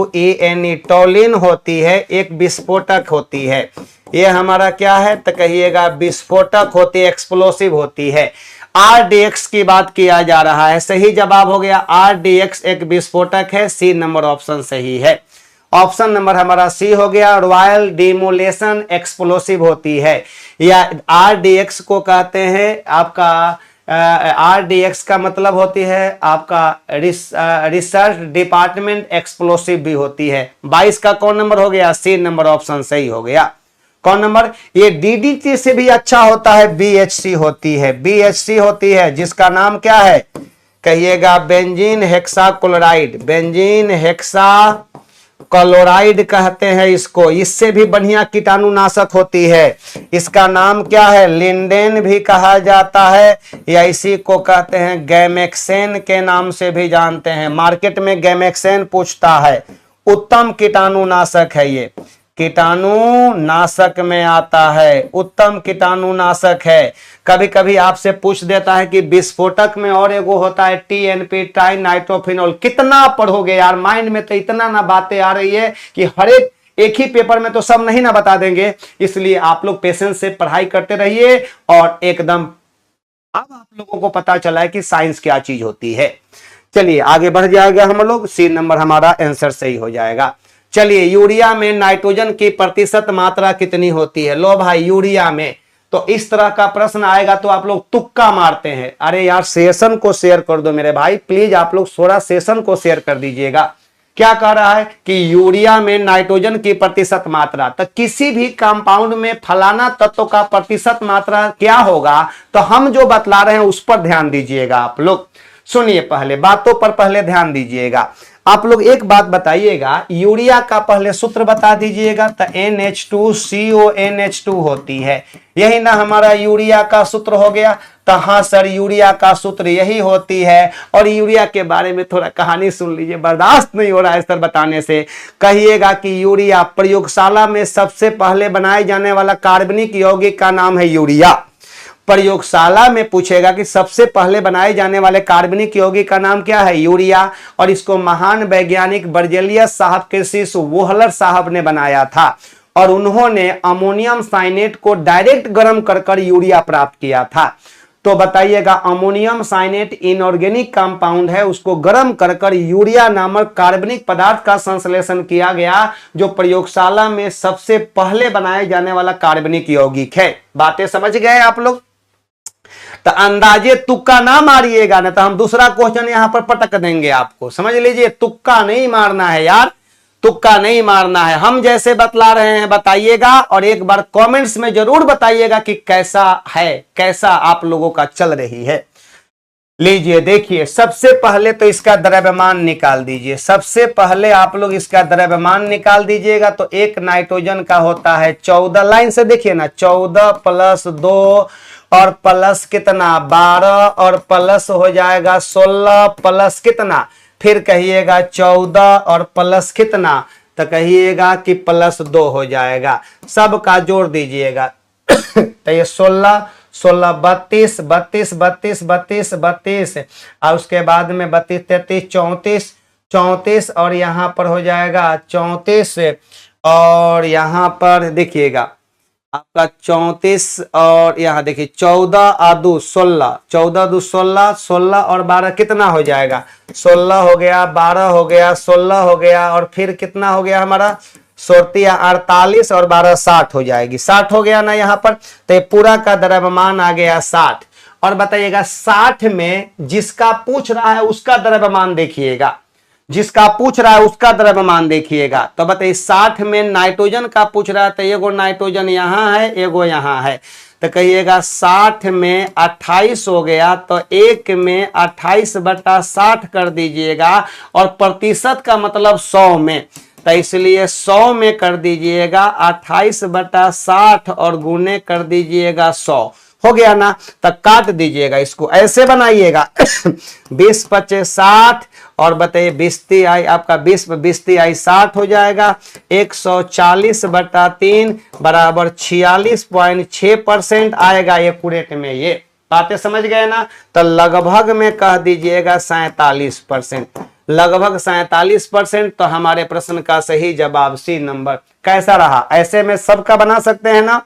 A: टोलिन होती है, एक विस्फोटक होती है। ये हमारा क्या है? तो कहिएगा विस्फोटक होती है, एक्सप्लोसिव होती है। RDX की बात किया जा रहा है, सही जवाब हो गया RDX एक विस्फोटक है। C नंबर ऑप्शन सही है, ऑप्शन नंबर हमारा C हो गया। रॉयल डिमोलेशन एक्सप्लोसिव होती है, या RDX को कहते हैं आपका RDX का मतलब होती है आपका रिसर्च डिपार्टमेंट एक्सप्लोसिव भी होती है। 22 का कौन नंबर हो गया? C नंबर ऑप्शन सही हो गया। कौन नंबर? ये DDT से भी अच्छा होता है, BHC होती है, BHC होती है, जिसका नाम क्या है? कहिएगा बेंजीन हेक्साक्लोराइड, बेंजीन हेक्साक्लोराइड कहते हैं इसको। इससे भी बढ़िया कीटाणुनाशक होती है, इसका नाम क्या है? लिंडेन भी कहा जाता है, या इसी को कहते हैं गैमेक्सेन के नाम से भी जानते हैं। मार्केट में गैमेक्सेन पूछता है, उत्तम कीटाणुनाशक है ये, कीटाणुनाशक में आता है, उत्तम कीटाणुनाशक है। कभी कभी आपसे पूछ देता है कि विस्फोटक में और एगो होता है TNP ट्राई नाइट्रोफिनॉल। कितना पढ़ोगे यार, माइंड में तो इतना ना बातें आ रही है कि हर एक ही पेपर में तो सब नहीं ना बता देंगे। इसलिए आप लोग पेशेंस से पढ़ाई करते रहिए। और एकदम अब आप लोगों को पता चला है कि साइंस क्या चीज होती है। चलिए आगे बढ़ जाएगा हम लोग, C नंबर हमारा आंसर सही हो जाएगा। चलिए, यूरिया में नाइट्रोजन की प्रतिशत मात्रा कितनी होती है? लो भाई, यूरिया में तो इस तरह का प्रश्न आएगा तो आप लोग तुक्का मारते हैं। अरे यार, सेशन को शेयर कर दो मेरे भाई, प्लीज आप लोग थोड़ा सेशन को शेयर कर दीजिएगा। क्या कह रहा है कि यूरिया में नाइट्रोजन की प्रतिशत मात्रा, तो किसी भी कंपाउंड में फलाना तत्व का प्रतिशत मात्रा क्या होगा, तो हम जो बतला रहे हैं उस पर ध्यान दीजिएगा। आप लोग सुनिए, पहले बातों पर पहले ध्यान दीजिएगा। आप लोग एक बात बताइएगा, यूरिया का पहले सूत्र बता दीजिएगा। तो NH2CONH2 होती है, यही ना हमारा यूरिया का सूत्र हो गया। तो हाँ सर, यूरिया का सूत्र यही होती है। और यूरिया के बारे में थोड़ा कहानी सुन लीजिए, बर्दाश्त नहीं हो रहा है सर बताने से। कहिएगा कि यूरिया प्रयोगशाला में सबसे पहले बनाए जाने वाला कार्बनिक यौगिक का नाम है यूरिया। प्रयोगशाला में पूछेगा कि सबसे पहले बनाए जाने वाले कार्बनिक यौगिक का नाम क्या है? यूरिया। और इसको महान वैज्ञानिक बर्जेलियस साहब के शिष्य वोहलर साहब ने बनाया था, और उन्होंने अमोनियम साइनेट को डायरेक्ट गर्म कर यूरिया प्राप्त किया था। तो बताइएगा, अमोनियम साइनेट इनऑर्गेनिक कंपाउंड है, उसको गर्म कर यूरिया नामक कार्बनिक पदार्थ का संश्लेषण किया गया, जो प्रयोगशाला में सबसे पहले बनाए जाने वाला कार्बनिक यौगिक है। बातें समझ गए आप लोग? तो अंदाजे तुक्का ना मारिएगा, ना तो हम दूसरा क्वेश्चन यहां पर पटक देंगे आपको। समझ लीजिए, तुक्का नहीं मारना है यार, तुक्का नहीं मारना है। हम जैसे बतला रहे हैं बताइएगा, और एक बार कमेंट्स में जरूर बताइएगा कि कैसा है, कैसा आप लोगों का चल रही है। लीजिए देखिए, सबसे पहले तो इसका द्रव्यमान निकाल दीजिए। सबसे पहले आप लोग इसका द्रव्यमान निकाल दीजिएगा। तो एक नाइट्रोजन का होता है 14, लाइन से देखिए ना, 14 प्लस 2 और प्लस कितना 12, और प्लस हो जाएगा 16 प्लस कितना, फिर कहिएगा 14 और प्लस कितना, तो कहिएगा कि प्लस 2 हो जाएगा। सबका जोड़ दीजिएगा। तो ये 16 16 32 32 32 32 32, और उसके बाद में 32 33 34 34, और यहाँ पर हो जाएगा 34, और यहाँ पर देखिएगा आपका 34 और यहाँ देखिए 14 आदू 16, 14 दू 16, 16 और 12 कितना हो जाएगा? 16 हो गया, 12 हो गया, 16 हो गया और फिर कितना हो गया हमारा? 48 और 12 60 हो जाएगी। 60 हो गया ना यहाँ पर, तो ये पूरा का द्रव्यमान आ गया 60। और बताइएगा 60 में जिसका पूछ रहा है उसका द्रव्यमान देखिएगा, जिसका पूछ रहा है उसका द्रव्यमान देखिएगा। तो बताइए 60 में नाइट्रोजन का पूछ रहा है, तो एगो नाइट्रोजन यहाँ है, एगो यहाँ है, तो कहिएगा 60 में 28 हो गया, तो एक में 28/60 कर दीजिएगा और प्रतिशत का मतलब 100 में, तो इसलिए 100 में कर दीजिएगा 28/60 और गुने कर दीजिएगा 100। हो गया ना? तो काट दीजिएगा, इसको ऐसे बनाइएगा 20 25 60 और बताइए 20 आई आपका 20 आई 60 हो जाएगा। 140/3 बराबर 46.6% आएगा एक्यूरेट में। ये बातें समझ गए ना? तो लगभग में कह दीजिएगा 47%, लगभग 47%। तो हमारे प्रश्न का सही जवाब सी नंबर। कैसा रहा? ऐसे में सबका बना सकते हैं ना?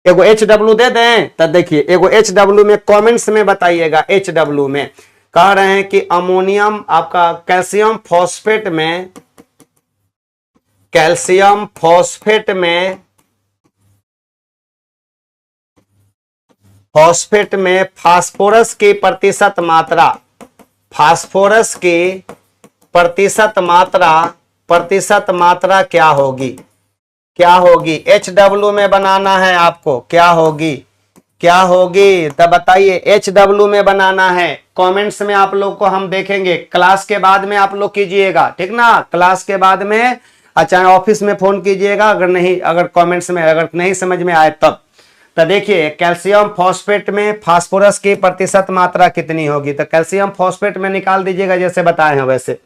A: एगो HW दे दें तो देखिए, एगो HW में कमेंट्स में बताइएगा। HW में कह रहे हैं कि अमोनियम आपका कैल्शियम फॉस्फेट में, कैल्शियम फॉस्फेट में, फॉस्फेट में फास्फोरस की प्रतिशत मात्रा, फास्फोरस की प्रतिशत मात्रा क्या होगी? क्या होगी? HW में बनाना है आपको। क्या होगी? क्या होगी? तब बताइए। HW में बनाना है। कमेंट्स में आप लोग को हम देखेंगे, क्लास के बाद में आप लोग कीजिएगा, ठीक ना? क्लास के बाद में अच्छा ऑफिस में फोन कीजिएगा, अगर नहीं, अगर कमेंट्स में अगर नहीं समझ में आए तब। तो देखिए कैल्शियम फॉस्फेट में फास्फोरस की प्रतिशत मात्रा कितनी होगी? तो कैल्शियम फॉस्फेट में निकाल दीजिएगा जैसे बताए हैं वैसे।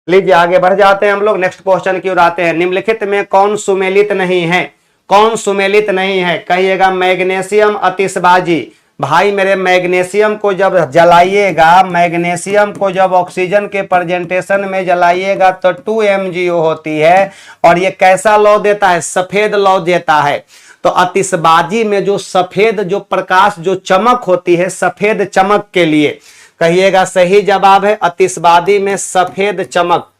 A: लीजिए आगे बढ़ जाते हैं हम लोग, नेक्स्ट क्वेश्चन की ओर आते हैं। निम्नलिखित में कौन सुमेलित नहीं है? कौन सुमेलित नहीं है? कहिएगा मैग्नीशियम अतिशबाजी। भाई मेरे मैग्नीशियम को जब जलाइएगा, मैग्नीशियम को जब ऑक्सीजन के प्रेजेंटेशन में जलाइएगा तो 2 MgO होती है और ये कैसा लौ देता है? सफेद लौ देता है। तो अतिशबाजी में जो सफेद जो प्रकाश जो चमक होती है, सफेद चमक के लिए कहिएगा सही जवाब है अतिशबाजी में सफेद चमक,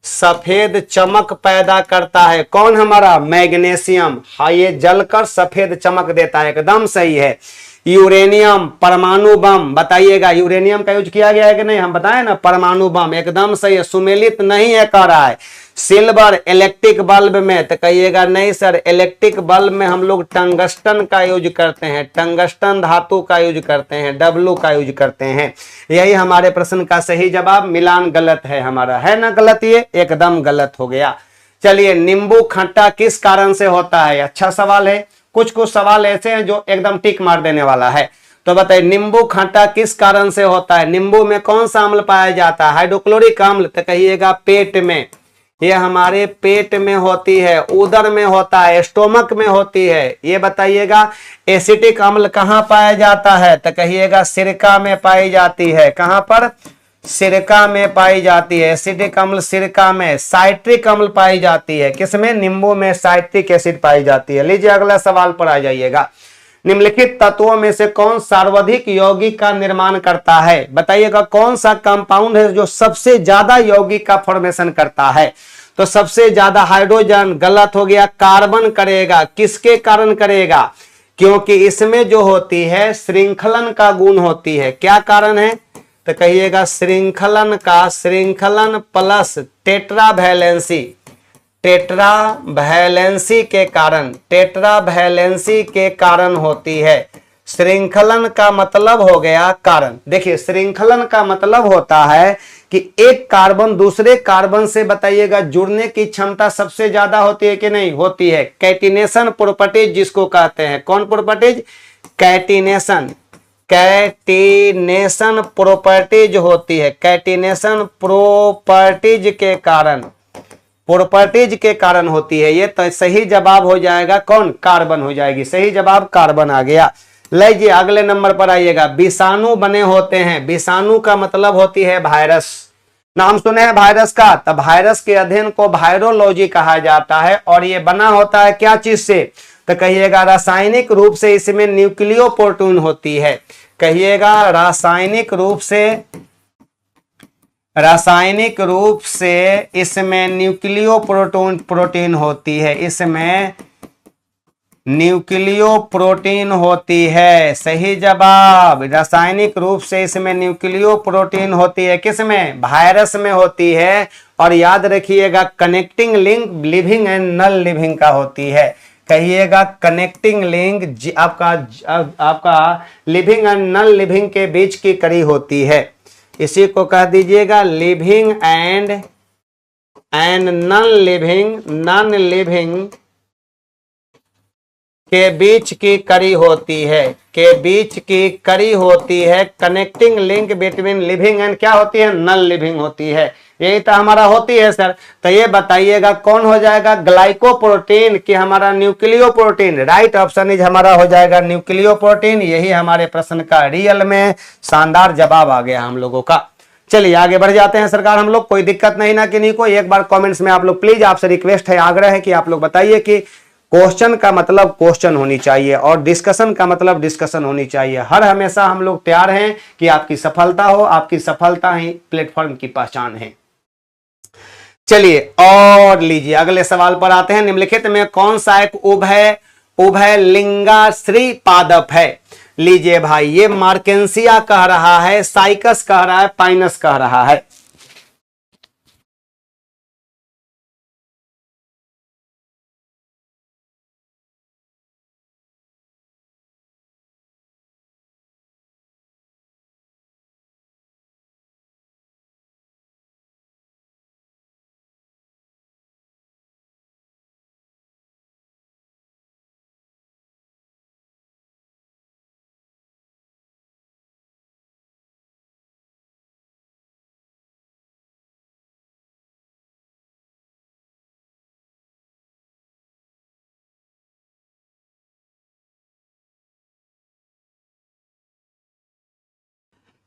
A: सफेद चमक पैदा करता है कौन? हमारा मैग्नीशियम। हाँ, ये जलकर सफेद चमक देता है, एकदम सही है। यूरेनियम परमाणु बम, बताइएगा यूरेनियम का यूज किया गया है कि नहीं? हम बताएं ना, परमाणु बम एकदम सही है। सुमेलित नहीं है कह रहा है। सिल्वर इलेक्ट्रिक बल्ब में, तो कहिएगा नहीं सर, इलेक्ट्रिक बल्ब में हम लोग टंगस्टन का यूज करते हैं, टंगस्टन धातु का यूज करते हैं, W का यूज करते हैं। यही हमारे प्रश्न का सही जवाब। मिलान गलत है हमारा, है ना गलत? ये एकदम गलत हो गया। चलिए, नींबू खट्टा किस कारण से होता है? अच्छा सवाल है। कुछ कुछ सवाल ऐसे हैं जो एकदम टिक मार देने वाला है। तो बताइए नींबू खट्टा किस कारण से होता है? नींबू में कौन सा अम्ल पाया जाता है? हाइड्रोक्लोरिक अम्ल। तो कहिएगा पेट में, ये हमारे पेट में होती है, उदर में होता है, स्टोमक में होती है। ये बताइएगा एसिटिक अम्ल कहाँ पाया जाता है? तो कहिएगा सिरका में पाई जाती है। कहाँ पर? सिरका में पाई जाती है एसिडिक अम्ल, सिरका में। साइट्रिक अम्ल पाई जाती है किसमें? नींबू में साइट्रिक एसिड पाई जाती है। लीजिए अगला सवाल पर आ जाइएगा। निम्नलिखित तत्वों में से कौन सर्वाधिक यौगिक का निर्माण करता है? बताइएगा कौन सा कंपाउंड है जो सबसे ज्यादा यौगिक का फॉर्मेशन करता है? तो सबसे ज्यादा हाइड्रोजन गलत हो गया, कार्बन करेगा। किसके कारण करेगा? क्योंकि इसमें जो होती है श्रृंखलन का गुण होती है। क्या कारण है? तो कहिएगा श्रृंखलन का, श्रृंखलन प्लस टेट्रावैलेंसी, टेट्रावैलेंसी के कारण, टेट्रावैलेंसी के कारण होती है। श्रृंखलन का मतलब हो गया कारण। देखिए श्रृंखलन का मतलब होता है कि एक कार्बन दूसरे कार्बन से बताइएगा जुड़ने की क्षमता सबसे ज्यादा होती है कि नहीं? होती है। कैटिनेशन प्रॉपर्टीज जिसको कहते हैं। कौन प्रॉपर्टीज? कैटिनेशन, कैटिनेशन प्रॉपर्टीज होती है। कैटिनेशन प्रॉपर्टीज के कारण, प्रॉपर्टीज के कारण होती है ये। तो सही जवाब हो जाएगा कौन? कार्बन हो जाएगी। सही जवाब कार्बन आ गया। लीजिए अगले नंबर पर आइएगा। विषाणु बने होते हैं। विषाणु का मतलब होती है वायरस। नाम सुने हैं वायरस का? तब वायरस के अध्ययन को वायरोलॉजी कहा जाता है और ये बना होता है क्या चीज से? तो कहिएगा रासायनिक रूप से इसमें न्यूक्लियोप्रोटीन होती है। कहिएगा रासायनिक रूप से इसमें न्यूक्लियोप्रोटीन होती है, इसमें न्यूक्लियोप्रोटीन होती है। सही जवाब, रासायनिक रूप से इसमें न्यूक्लियोप्रोटीन होती है। किसमें? वायरस में होती है। और याद रखिएगा connecting link living and non living का होती है। कहिएगा कनेक्टिंग लिंक आपका लिविंग एंड नॉन लिविंग के बीच की कड़ी होती है। इसी को कह दीजिएगा लिविंग एंड नॉन लिविंग के बीच की कड़ी होती है, connecting link between living and क्या होती है? नॉन लिविंग होती है। यही तो हमारा होती है सर। तो ये बताइएगा कौन हो जाएगा? ग्लाइकोप्रोटीन कि हमारा न्यूक्लियोप्रोटीन? राइट ऑप्शन इज हमारा हो जाएगा न्यूक्लियोप्रोटीन। यही हमारे प्रश्न का रियल में शानदार जवाब आ गया हम लोगों का। चलिए आगे बढ़ जाते हैं सरकार हम लोग। कोई दिक्कत नहीं ना कि नहीं कोई, एक बार कमेंट्स में आप लोग प्लीज, आपसे रिक्वेस्ट है, आग्रह है कि आप लोग बताइए कि क्वेश्चन का मतलब क्वेश्चन होनी चाहिए और डिस्कशन का मतलब डिस्कशन होनी चाहिए। हर हमेशा हम लोग तैयार हैं कि आपकी सफलता हो, आपकी सफलता ही प्लेटफॉर्म की पहचान है। चलिए और लीजिए अगले सवाल पर आते हैं। निम्नलिखित में कौन सा एक उभय लिंगाश्री पादप है? लीजिए भाई, ये मार्केंसिया कह रहा है, साइकस कह रहा है, पाइनस कह रहा है।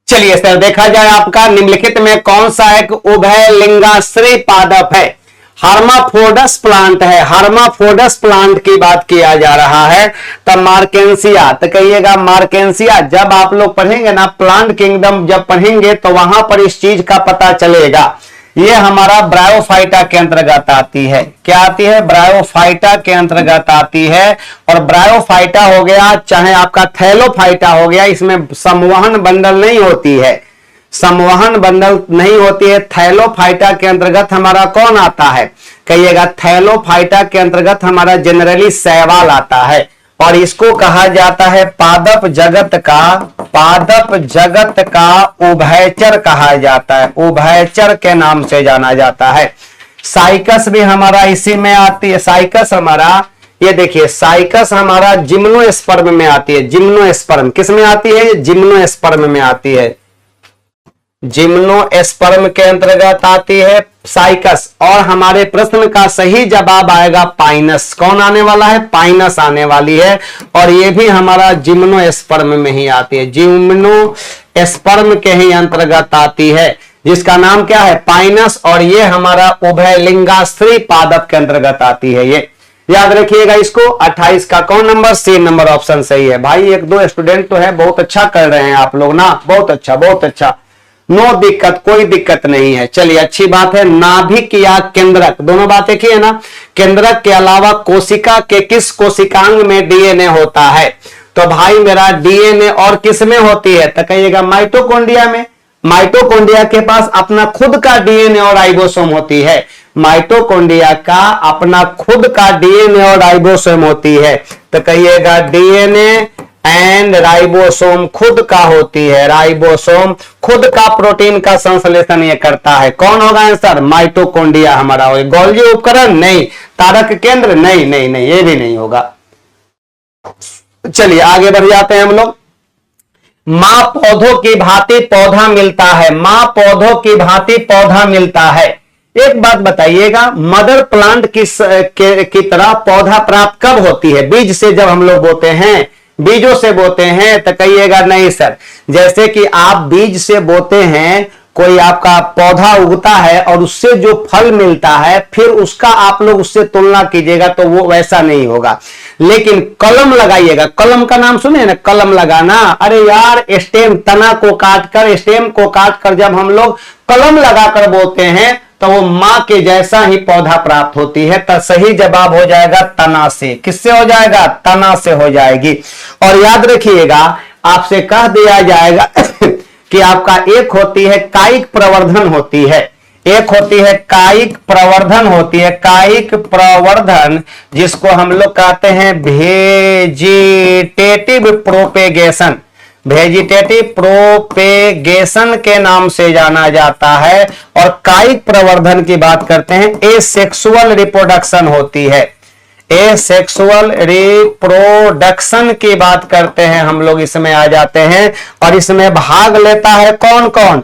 A: चलिए सर देखा जाए आपका निम्नलिखित में कौन सा एक उभय लिंगाश्री पादप है? हार्माफोडस प्लांट है। हार्माफोडस प्लांट की बात किया जा रहा है। तब मार्केंसिया, तो कहिएगा मार्केंसिया। जब आप लोग पढ़ेंगे ना प्लांट किंगडम जब पढ़ेंगे तो वहां पर इस चीज का पता चलेगा। ये हमारा ब्रायोफाइटा के अंतर्गत आती है। क्या आती है? ब्रायोफाइटा के अंतर्गत आती है। और ब्रायोफाइटा हो गया चाहे आपका थैलोफाइटा हो गया, इसमें संवहन बंडल नहीं होती है, संवहन बंडल नहीं होती है। थैलोफाइटा के अंतर्गत हमारा कौन आता है? कहिएगा थैलोफाइटा के अंतर्गत हमारा जनरली शैवाल आता है। और इसको कहा जाता है पादप जगत का उभयचर कहा जाता है, उभयचर के नाम से जाना जाता है। साइकस भी हमारा इसी में आती है। साइकस हमारा, ये देखिए साइकस हमारा जिम्नोस्पर्म में आती है। जिम्नोस्पर्म किस में आती है? जिम्नोस्पर्म में आती है, जिम्नोस्पर्म के अंतर्गत आती है साइकस। और हमारे प्रश्न का सही जवाब आएगा पाइनस। कौन आने वाला है? पाइनस आने वाली है। और ये भी हमारा जिम्नोस्पर्म में ही आती है, जिम्नोस्पर्म के ही अंतर्गत आती है, जिसका नाम क्या है? पाइनस। और ये हमारा उभय लिंगाश्री पादप के अंतर्गत आती है। ये याद रखिएगा इसको। 28 का कौन नंबर? सी नंबर ऑप्शन सही है। भाई एक दो स्टूडेंट तो है, बहुत अच्छा कर रहे हैं आप लोग ना, बहुत अच्छा बहुत अच्छा, नो दिक्कत, कोई दिक्कत नहीं है। चलिए अच्छी बात है। नाभिक या केंद्रक, दोनों बात एक ही है ना। केंद्रक के अलावा कोशिका के किस कोशिकांग में डीएनए होता है? तो भाई मेरा डीएनए और किस में होती है? तो कहिएगा माइटोकॉन्ड्रिया में। माइटोकॉन्ड्रिया के पास अपना खुद का डीएनए और राइबोसोम होती है। माइटोकॉन्ड्रिया का अपना खुद का डीएनए और राइबोसोम होती है। तो कहिएगा डीएनए एंड राइबोसोम खुद का होती है। राइबोसोम खुद का प्रोटीन का संश्लेषण ये करता है। कौन होगा आंसर? माइटोकॉन्ड्रिया हमारा होगा। गोल्गी उपकरण नहीं, तारक केंद्र नहीं, नहीं नहीं ये भी नहीं होगा। चलिए आगे बढ़ जाते हैं हम लोग। मां पौधों की भांति पौधा मिलता है, मां पौधों की भांति पौधा मिलता है। एक बात बताइएगा, मदर प्लांट की तरह पौधा प्राप्त कब होती है? बीज से जब हम लोग बोते हैं, बीजों से बोते हैं। तो कहिएगा नहीं सर, जैसे कि आप बीज से बोते हैं, कोई आपका पौधा उगता है और उससे जो फल मिलता है फिर उसका आप लोग उससे तुलना कीजिएगा तो वो वैसा नहीं होगा। लेकिन कलम लगाइएगा, कलम का नाम सुने ना, कलम लगाना। अरे यार स्टेम, तना को काटकर, स्टेम को काटकर जब हम लोग कलम लगाकर बोते हैं तो वो मां के जैसा ही पौधा प्राप्त होती है। तो सही जवाब हो जाएगा तना से। किससे हो जाएगा? तना से हो जाएगी। और याद रखिएगा, आपसे कह दिया जाएगा कि आपका एक होती है कायिक प्रवर्धन होती है, एक होती है कायिक प्रवर्धन होती है, कायिक प्रवर्धन जिसको हम लोग कहते हैं वेजिटेटिव प्रोपेगेशन, वेजिटेटिव प्रोपेगेशन के नाम से जाना जाता है। और कायिक प्रवर्धन की बात करते हैं, एसेक्सुअल रिप्रोडक्शन होती है, एसेक्सुअल रिप्रोडक्शन की बात करते हैं हम लोग, इसमें आ जाते हैं। और इसमें भाग लेता है कौन कौन?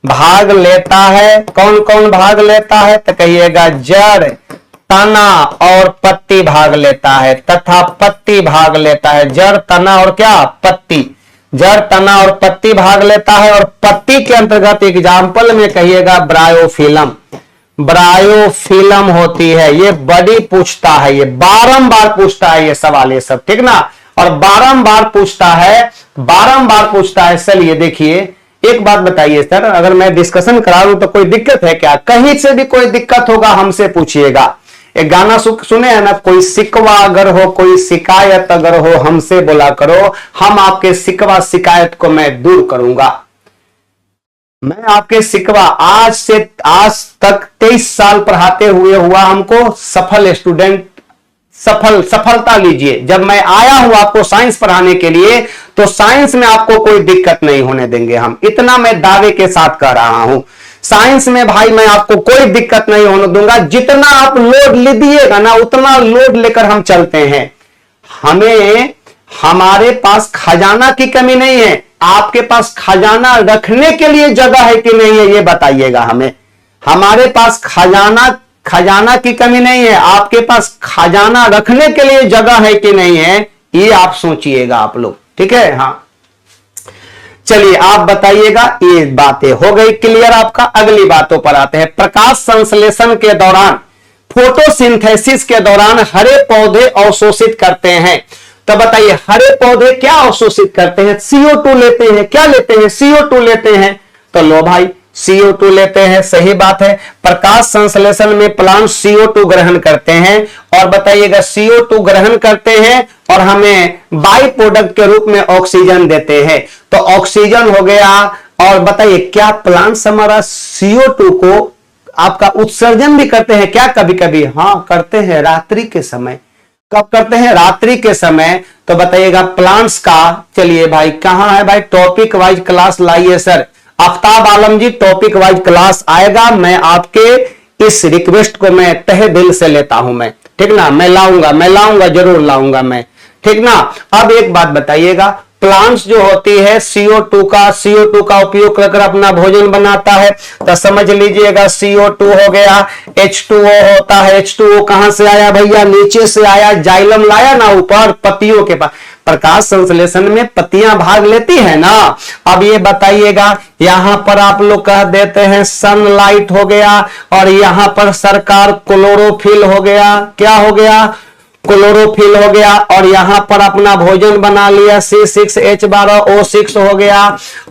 A: भाग लेता है कौन कौन भाग लेता है? तो कहिएगा जड़, तना और पत्ती भाग लेता है, तथा पत्ती भाग लेता है। जड़, तना और क्या? पत्ती। जड़, तना और पत्ती भाग लेता है। और पत्ती के अंतर्गत एग्जाम्पल में कहिएगा ब्रायोफिलम, ब्रायोफिलम होती है। ये बड़ी पूछता है, ये बारंबार पूछता है ये सवाल, ये सब ठीक ना, और बारंबार पूछता है, बारंबार पूछता है। चलिए देखिए, एक बात बताइए सर, अगर मैं डिस्कशन करा लूं तो कोई दिक्कत है क्या? कहीं से भी कोई दिक्कत होगा हमसे पूछिएगा। एक गाना सुने है ना, कोई सिकवा अगर हो, कोई शिकायत अगर हो, हमसे बोला करो, हम आपके सिकवा शिकायत को मैं दूर करूंगा। मैं आपके सिकवा आज तक 23 साल पढ़ाते हुए हुआ हमको सफल स्टूडेंट, सफलता लीजिए। जब मैं आया हूं आपको साइंस पढ़ाने के लिए, तो साइंस में आपको कोई दिक्कत नहीं होने देंगे हम, इतना मैं दावे के साथ कह रहा हूं। साइंस में भाई मैं आपको कोई दिक्कत नहीं होने दूंगा। जितना आप लोड लीजिएगा ना, उतना लोड लेकर हम चलते हैं। हमें, हमारे पास खजाना की कमी नहीं है। आपके पास खजाना रखने के लिए जगह है कि नहीं है, ये बताइएगा हमें। हमारे पास खजाना की कमी नहीं है, आपके पास खजाना रखने के लिए जगह है कि नहीं है, ये आप सोचिएगा आप लोग, ठीक है। हाँ चलिए आप बताइएगा। ये बातें हो गई क्लियर आपका। अगली बातों पर आते हैं। प्रकाश संश्लेषण के दौरान, फोटोसिंथेसिस के दौरान हरे पौधे अवशोषित करते हैं। तो बताइए हरे पौधे क्या अवशोषित करते हैं? CO2 लेते हैं। क्या लेते हैं? CO2 लेते हैं। तो लो भाई CO2 लेते हैं, सही बात है। प्रकाश संश्लेषण में प्लांट CO2 ग्रहण करते हैं। और बताइएगा CO2 ग्रहण करते हैं और हमें बाई प्रोडक्ट के रूप में ऑक्सीजन देते हैं। तो ऑक्सीजन हो गया। और बताइए क्या प्लांट्स हमारा CO2 को आपका उत्सर्जन भी करते हैं क्या? कभी कभी हाँ करते हैं, रात्रि के समय। कब करते हैं? रात्रि के समय। तो बताइएगा प्लांट्स का, चलिए भाई कहां है भाई, टॉपिक वाइज क्लास लाइए सर। आफ्ताब आलम जी टॉपिक वाइज क्लास आएगा। मैं आपके इस रिक्वेस्ट को मैं तहे दिल से लेता हूं मैं, ठीक ना। मैं लाऊंगा जरूर लाऊंगा मैं, ठीक ना। अब एक बात बताइएगा, प्लांट्स जो होती है CO2 का उपयोग कर अपना भोजन बनाता है। तो समझ लीजिएगा CO2 हो गया, H2O होता है। H2O कहां से आया भैया? नीचे से आया, जाइलम लाया ना ऊपर पत्तियों के पास। प्रकाश संश्लेषण में पत्तियां भाग लेती है ना। अब ये बताइएगा, यहां पर आप लोग कह देते हैं सनलाइट हो गया, और यहां पर सरकार क्लोरोफिल हो गया। क्या हो गया? क्लोरोफिल हो गया। और यहां पर अपना भोजन बना लिया, C6H12O6 हो गया।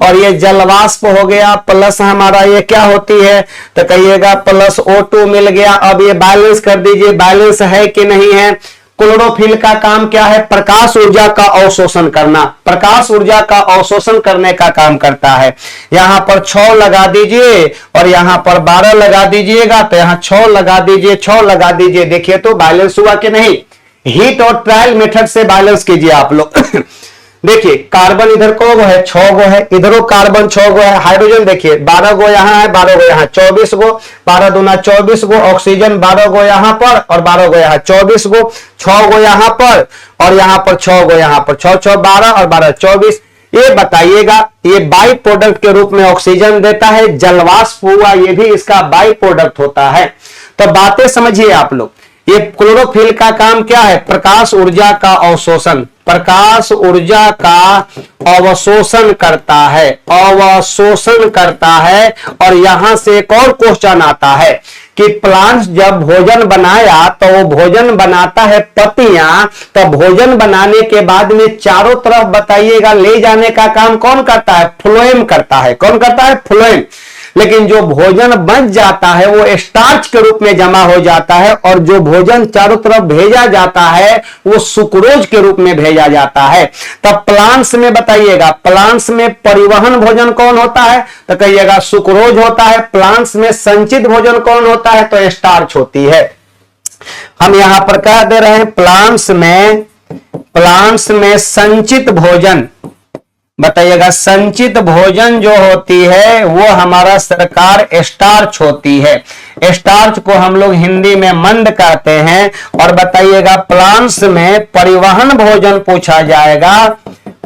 A: और ये जलवाष्प हो गया, प्लस हमारा ये क्या होती है? तो कहिएगा प्लस O2 मिल गया। अब ये बैलेंस कर दीजिए, बैलेंस है कि नहीं है। क्लोरोफिल का काम क्या है? प्रकाश ऊर्जा का अवशोषण करना, प्रकाश ऊर्जा का अवशोषण करने का काम करता है। यहां पर 6 लगा दीजिए और यहां पर 12 लगा दीजिएगा। तो यहां 6 लगा दीजिए, 6 लगा दीजिए। देखिए तो बैलेंस हुआ कि नहीं? हीट और ट्रायल मेथड से बैलेंस कीजिए आप लोग। देखिए कार्बन इधर को है 6 गो है, इधरों कार्बन 6 गो है। हाइड्रोजन देखिए 12 गो यहाँ है, 12 गो यहाँ, 24 गो, 12 दूना 24 गो। ऑक्सीजन 12 गो यहाँ पर और 12 गो यहाँ, 24 गो। 6 गो यहाँ पर और यहाँ पर 6 गो यहाँ पर, 6 6 12 और 12 24। ये बताइएगा, ये बाई प्रोडक्ट के रूप में ऑक्सीजन देता है। जलवाष्प हुआ, ये भी इसका बाई प्रोडक्ट होता है। तो बातें समझिए आप लोग। ये क्लोरोफिल का काम क्या है? प्रकाश ऊर्जा का अवशोषण, प्रकाश ऊर्जा का अवशोषण करता है, अवशोषण करता है। और यहां से एक और क्वेश्चन आता है कि प्लांट्स जब भोजन बनाया तो वो भोजन बनाता है पत्तियां, तो भोजन बनाने के बाद में चारों तरफ बताइएगा ले जाने का काम कौन करता है? फ्लोएम करता है। कौन करता है? फ्लोएम। लेकिन जो भोजन बच जाता है वो स्टार्च के रूप में जमा हो जाता है, और जो भोजन चारों तरफ भेजा जाता है वो सुक्रोज के रूप में भेजा जाता है। तब प्लांट्स में बताइएगा, प्लांट्स में परिवहन भोजन कौन होता है? तो कहिएगा सुक्रोज होता है। प्लांट्स में संचित भोजन कौन होता है? तो स्टार्च होती है। हम यहां पर कह दे रहे हैं प्लांट्स में संचित भोजन, बताइएगा संचित भोजन जो होती है वो हमारा सरकार स्टार्च होती है। स्टार्च को हम लोग हिंदी में मंड कहते हैं। और बताइएगा प्लांट्स में परिवहन भोजन पूछा जाएगा,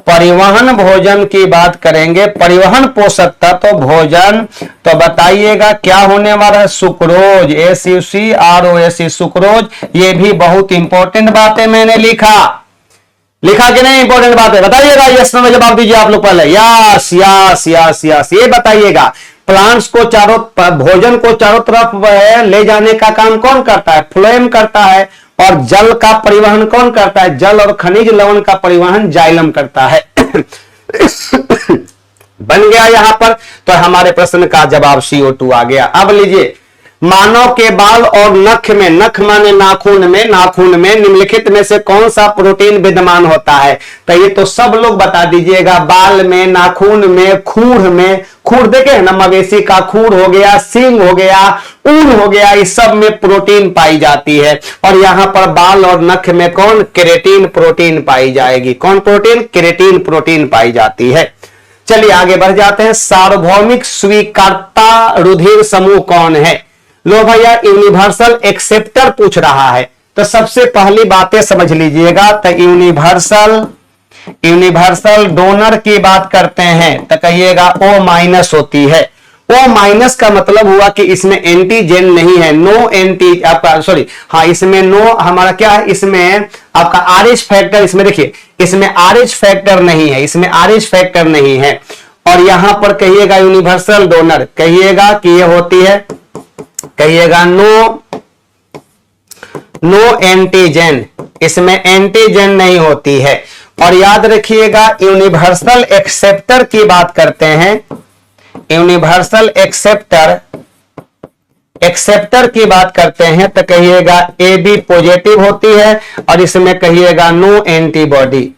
A: परिवहन भोजन की बात करेंगे, परिवहन पोषक तत्व भोजन, तो बताइएगा क्या होने वाला है? Sucrose, SUCROS, sucrose. ये भी बहुत इंपॉर्टेंट बातें मैंने लिखा कि नहीं? इंपॉर्टेंट बात है, बताइएगा। यस में जवाब दीजिए आप लोग पहले। यस यस यस यस, ये बताइएगा प्लांट्स को भोजन को चारों तरफ ले जाने का काम कौन करता है? फ्लोएम करता है। और जल का परिवहन कौन करता है? जल और खनिज लवण का परिवहन जाइलम करता है। बन गया यहां पर, तो हमारे प्रश्न का जवाब CO2 आ गया। अब लीजिए, मानव के बाल और नख में, नख माने नाखून में, नाखून में निम्नलिखित में से कौन सा प्रोटीन विद्यमान होता है? तो ये तो सब लोग बता दीजिएगा। बाल में, नाखून में, खूर में, खूर देखे ना, मवेशी का खूर हो गया, सींग हो गया, ऊन हो गया, इस सब में प्रोटीन पाई जाती है। और यहां पर बाल और नख में कौन? केराटिन प्रोटीन पाई जाएगी। कौन प्रोटीन? केराटिन प्रोटीन पाई जाती है। चलिए आगे बढ़ जाते हैं। सार्वभौमिक स्वीकर्ता रुधिर समूह कौन है? लो भैया, यूनिवर्सल एक्सेप्टर पूछ रहा है। तो सबसे पहली बातें समझ लीजिएगा। तो यूनिवर्सल डोनर की बात करते हैं तो कहिएगा O- होती है। O- का मतलब हुआ कि इसमें एंटीजेन नहीं है, नो एंटी, आपका सॉरी, हाँ इसमें नो हमारा क्या है, इसमें आपका RH फैक्टर, इसमें देखिए इसमें RH फैक्टर नहीं है, इसमें RH फैक्टर नहीं है। और यहां पर कहिएगा यूनिवर्सल डोनर, कहिएगा कि ये होती है, कहिएगा नो एंटीजन, इसमें एंटीजन नहीं होती है। और याद रखिएगा यूनिवर्सल एक्सेप्टर की बात करते हैं, यूनिवर्सल एक्सेप्टर की बात करते हैं तो कहिएगा AB पॉजिटिव होती है। और इसमें कहिएगा नो एंटीबॉडी,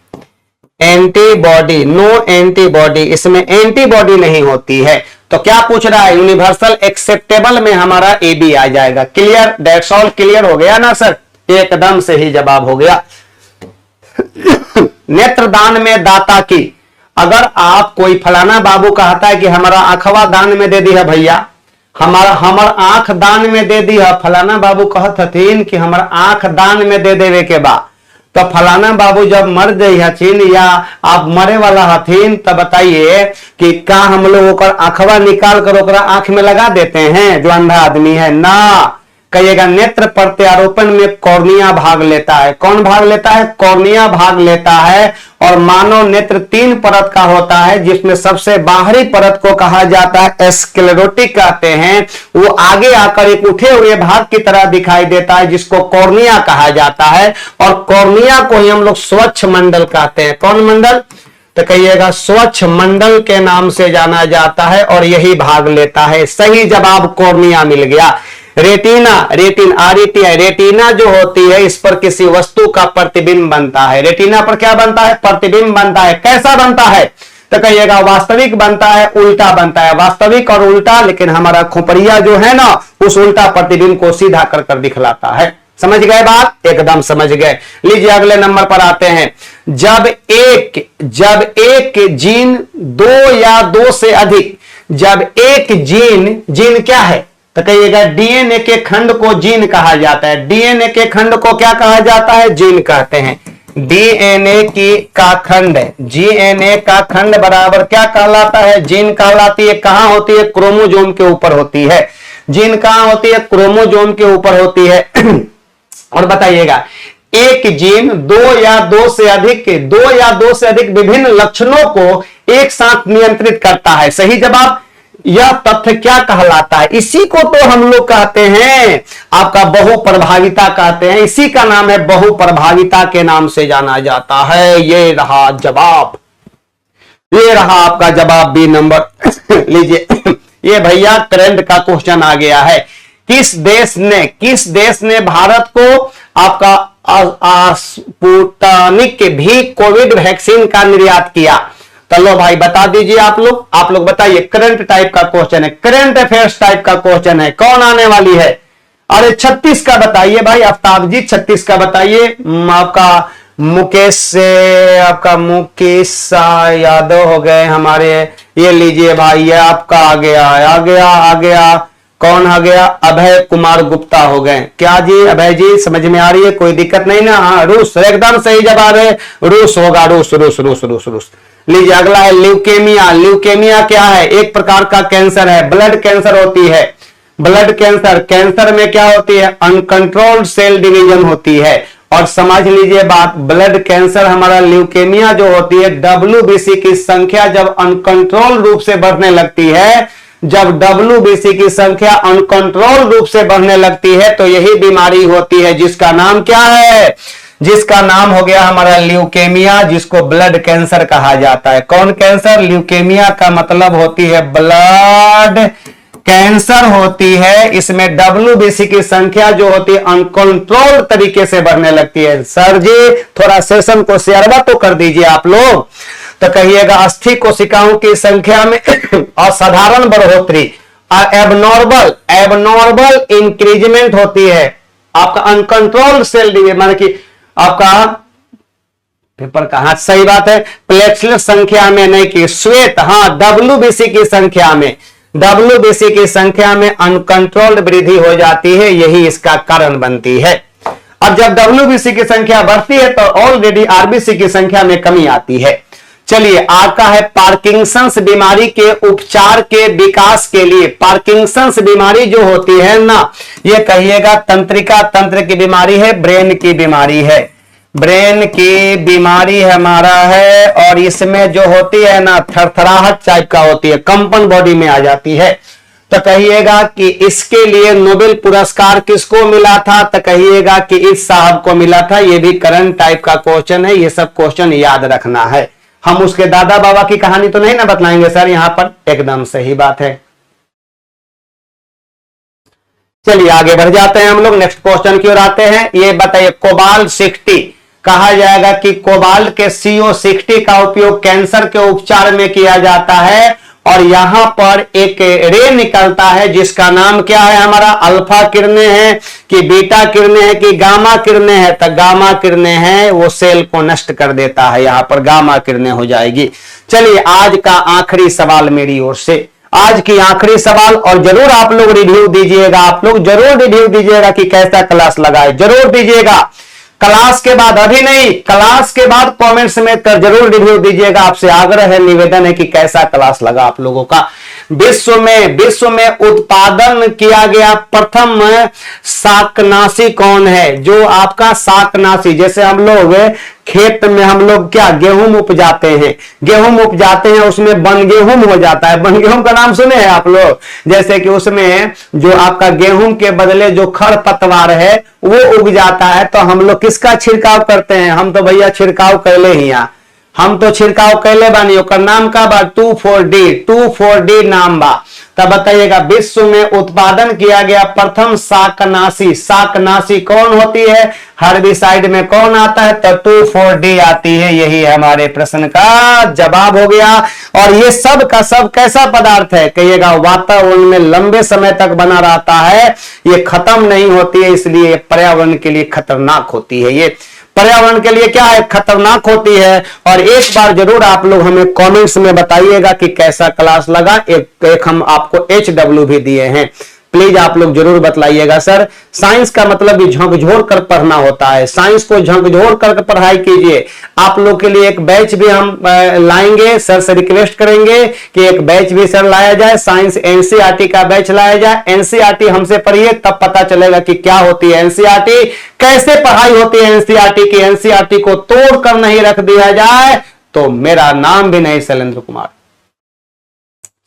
A: नो एंटीबॉडी, इसमें एंटीबॉडी नहीं होती है। तो क्या पूछ रहा है? यूनिवर्सल एक्सेप्टेबल में हमारा AB आ जाएगा। क्लियर? That's all. क्लियर हो गया ना सर? एकदम से ही जवाब हो गया। नेत्रदान में दाता की, अगर आप कोई फलाना बाबू कहता है कि हमारा आंखवा दान में दे दी है भैया, हमारा आंख दान में दे दी है, फलाना बाबू कहत हथिन कि हमारा आंख दान में दे देवे के बाद, तो फलाना बाबू जब मर गई हथिन या आप मरे वाला हथिन, तब बताइए कि क्या हम लोग ओकर आंखवा निकाल कर ओकरा आंख में लगा देते हैं जो अंधा आदमी है? ना। कहिएगा नेत्र प्रत्यारोपण में कॉर्निया भाग लेता है। कौन भाग लेता है? कॉर्निया भाग लेता है। और मानव नेत्र 3 परत का होता है, जिसमें सबसे बाहरी परत को कहा जाता है स्क्लेरोटिक कहते हैं। वो आगे आकर एक उठे हुए भाग की तरह दिखाई देता है, जिसको कॉर्निया कहा जाता है। और कॉर्निया को ही हम लोग स्वच्छ मंडल कहते हैं। कौन मंडल? तो कहिएगा स्वच्छ मंडल के नाम से जाना जाता है, और यही भाग लेता है। सही जवाब कॉर्निया मिल गया। रेटिना, रेटिना जो होती है, इस पर किसी वस्तु का प्रतिबिंब बनता है। रेटिना पर क्या बनता है? प्रतिबिंब बनता है। कैसा बनता है? तो कहिएगा वास्तविक बनता है, उल्टा बनता है। वास्तविक और उल्टा, लेकिन हमारा खोपड़िया जो है ना, उस उल्टा प्रतिबिंब को सीधा कर दिखलाता है। समझ गए बात? एकदम समझ गए। लीजिए अगले नंबर पर आते हैं। जब एक जीन 2 या 2 से अधिक, जब एक जीन क्या है? तो कहिएगा DNA के खंड को जीन कहा जाता है। DNA के खंड को क्या कहा जाता है? जीन कहते हैं। DNA का खंड बराबर क्या कहलाता है? जीन कहलाती है। कहां होती है? क्रोमोजोम के ऊपर होती है। जीन कहां होती है? क्रोमोजोम के ऊपर होती है। और बताइएगा एक जीन दो या दो से अधिक विभिन्न लक्षणों को एक साथ नियंत्रित करता है। सही जवाब। यह तथ्य क्या कहलाता है? इसी को तो हम लोग कहते हैं आपका बहुप्रभाविता कहते हैं। इसी का नाम है बहुप्रभाविता के नाम से जाना जाता है। ये रहा जवाब, ये रहा आपका जवाब बी नंबर। लीजिए ये भैया करंट का क्वेश्चन आ गया है। किस देश ने भारत को आपका स्पुतनिक भी कोविड वैक्सीन का निर्यात किया? चलो भाई बता दीजिए आप लोग बताइए। करंट टाइप का क्वेश्चन है, करंट अफेयर्स टाइप का क्वेश्चन है। कौन आने वाली है? अरे 36 का बताइए भाई आफ्ताब जी, 36 का बताइए। आपका मुकेश से आपका मुकेश यादव हो गए हमारे। ये लीजिए भाई, ये आपका आ गया कौन आ गया? अभय कुमार गुप्ता हो गए। क्या जी अभय जी, समझ में आ रही है? कोई दिक्कत नहीं ना? हाँ रूस एकदम सही जवाब है, रूस होगा, रूस। लीजिए अगला है ल्यूकेमिया। ल्यूकेमिया क्या है? एक प्रकार का कैंसर है, ब्लड कैंसर होती है। ब्लड कैंसर में क्या होती है? अनकंट्रोल्ड सेल डिवीजन होती है। और समझ लीजिए बात, ब्लड कैंसर हमारा ल्यूकेमिया जो होती है, WBC की संख्या जब अनकंट्रोल रूप से बढ़ने लगती है, जब WBC की संख्या अनकंट्रोल रूप से बढ़ने लगती है तो यही बीमारी होती है, जिसका नाम क्या है? जिसका नाम हो गया हमारा ल्यूकेमिया, जिसको ब्लड कैंसर कहा जाता है। कौन कैंसर? ल्यूकेमिया का मतलब होती है ब्लड कैंसर होती है। इसमें WBC की संख्या जो होती है अनकंट्रोल तरीके से बढ़ने लगती है। सर जी थोड़ा सेशन को शेयर तो कर दीजिए आप लोग। तो कहिएगा अस्थि कोशिकाओं की संख्या में असाधारण बढ़ोतरी, एबनॉर्मल इंक्रीजमेंट होती है। आपका अनकंट्रोल सेल डिवीजन माने कि आपका पेपर का, हाँ सही बात है, प्लेटलेट संख्या में नहीं कि श्वेत, हाँ WBC की संख्या में अनकंट्रोल्ड वृद्धि हो जाती है, यही इसका कारण बनती है। अब जब WBC की संख्या बढ़ती है तो ऑलरेडी RBC की संख्या में कमी आती है। चलिए आपका है पार्किंसंस बीमारी के उपचार के विकास के लिए। पार्किंसंस बीमारी जो होती है ना, ये कहिएगा तंत्रिका तंत्र की बीमारी है, ब्रेन की बीमारी है, ब्रेन की बीमारी हमारा है। और इसमें जो होती है ना थरथराहट टाइप का होती है, कंपन बॉडी में आ जाती है। तो कहिएगा कि इसके लिए नोबेल पुरस्कार किसको मिला था? तो कहिएगा कि इस साहब को मिला था। ये भी करंट टाइप का क्वेश्चन है, ये सब क्वेश्चन याद रखना है। हम उसके दादा बाबा की कहानी तो नहीं ना बतलाएंगे सर यहां पर, एकदम सही बात है। चलिए आगे बढ़ जाते हैं हम लोग, नेक्स्ट क्वेश्चन की ओर आते हैं। ये बताइए कोबाल्ट 60 कहा जाएगा कि कोबाल्ट के CO60 का उपयोग कैंसर के उपचार में किया जाता है। और यहां पर एक रे निकलता है जिसका नाम क्या है हमारा? अल्फा किरणें हैं कि बीटा किरणें हैं कि गामा किरणें हैं? तो गामा किरणें हैं, वो सेल को नष्ट कर देता है, यहां पर गामा किरणें हो जाएगी। चलिए आज का आखिरी सवाल मेरी ओर से, आज की आखिरी सवाल, और जरूर आप लोग रिव्यू दीजिएगा, आप लोग जरूर रिव्यू दीजिएगा कि कैसा क्लास लगा है, जरूर दीजिएगा। क्लास के बाद, अभी नहीं, क्लास के बाद कमेंट्स में जरूर रिव्यू दीजिएगा। आपसे आग्रह है, निवेदन है कि कैसा क्लास लगा आप लोगों का। विश्व में उत्पादन किया गया प्रथम शाकनाशी कौन है? जो आपका शाकनाशी, जैसे हम लोग खेत में हम लोग क्या गेहूं उपजाते हैं, उसमें बन गेहूं हो जाता है। बन गेहूं का नाम सुने हैं आप लोग? जैसे कि उसमें जो आपका गेहूं के बदले जो खरपतवार है वो उग जाता है, तो हम लोग किसका छिड़काव करते हैं? हम तो भैया छिड़काव कैले ही, हम तो छिड़काव कैले बानी। ओकर नाम का बा 2,4-D नाम बा। तब बताइएगा विश्व में उत्पादन किया गया प्रथम शाकनाशी कौन होती है? हर्बिसाइड में कौन आता है? तो 2,4-D आती है। यही हमारे प्रश्न का जवाब हो गया। और ये सब का सब कैसा पदार्थ है? कहिएगा वातावरण में लंबे समय तक बना रहता है, ये खत्म नहीं होती है, इसलिए पर्यावरण के लिए खतरनाक होती है। ये पर्यावरण के लिए क्या है? खतरनाक होती है। और एक बार जरूर आप लोग हमें कमेंट्स में बताइएगा कि कैसा क्लास लगा। एक हम आपको HW भी दिए हैं, प्लीज आप लोग जरूर बतलाइएगा। सर साइंस का मतलब भी झकझोर कर पढ़ना होता है, साइंस को झकझोर कर पढ़ाई कीजिए। आप लोग के लिए एक बैच भी हम लाएंगे, सर से रिक्वेस्ट करेंगे कि एक बैच भी सर लाया जाए, साइंस एनसीईआरटी का बैच लाया जाए। एनसीईआरटी हमसे पढ़िए तब पता चलेगा कि क्या होती है एनसीईआरटी, कैसे पढ़ाई होती है एनसीईआरटी की। एनसीईआरटी को तोड़ कर नहीं रख दिया जाए तो मेरा नाम भी नहीं शैलेंद्र कुमार।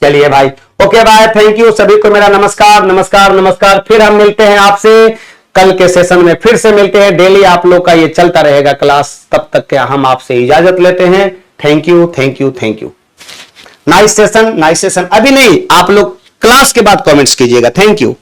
A: चलिए भाई, ओके बाय, थैंक यू सभी को मेरा नमस्कार नमस्कार नमस्कार। फिर हम मिलते हैं आपसे कल के सेशन में, फिर से मिलते हैं। डेली आप लोग का ये चलता रहेगा क्लास, तब तक के हम आपसे इजाजत लेते हैं। Thank you thank you thank you. Nice session nice session. अभी नहीं, आप लोग क्लास के बाद कमेंट्स कीजिएगा। Thank you.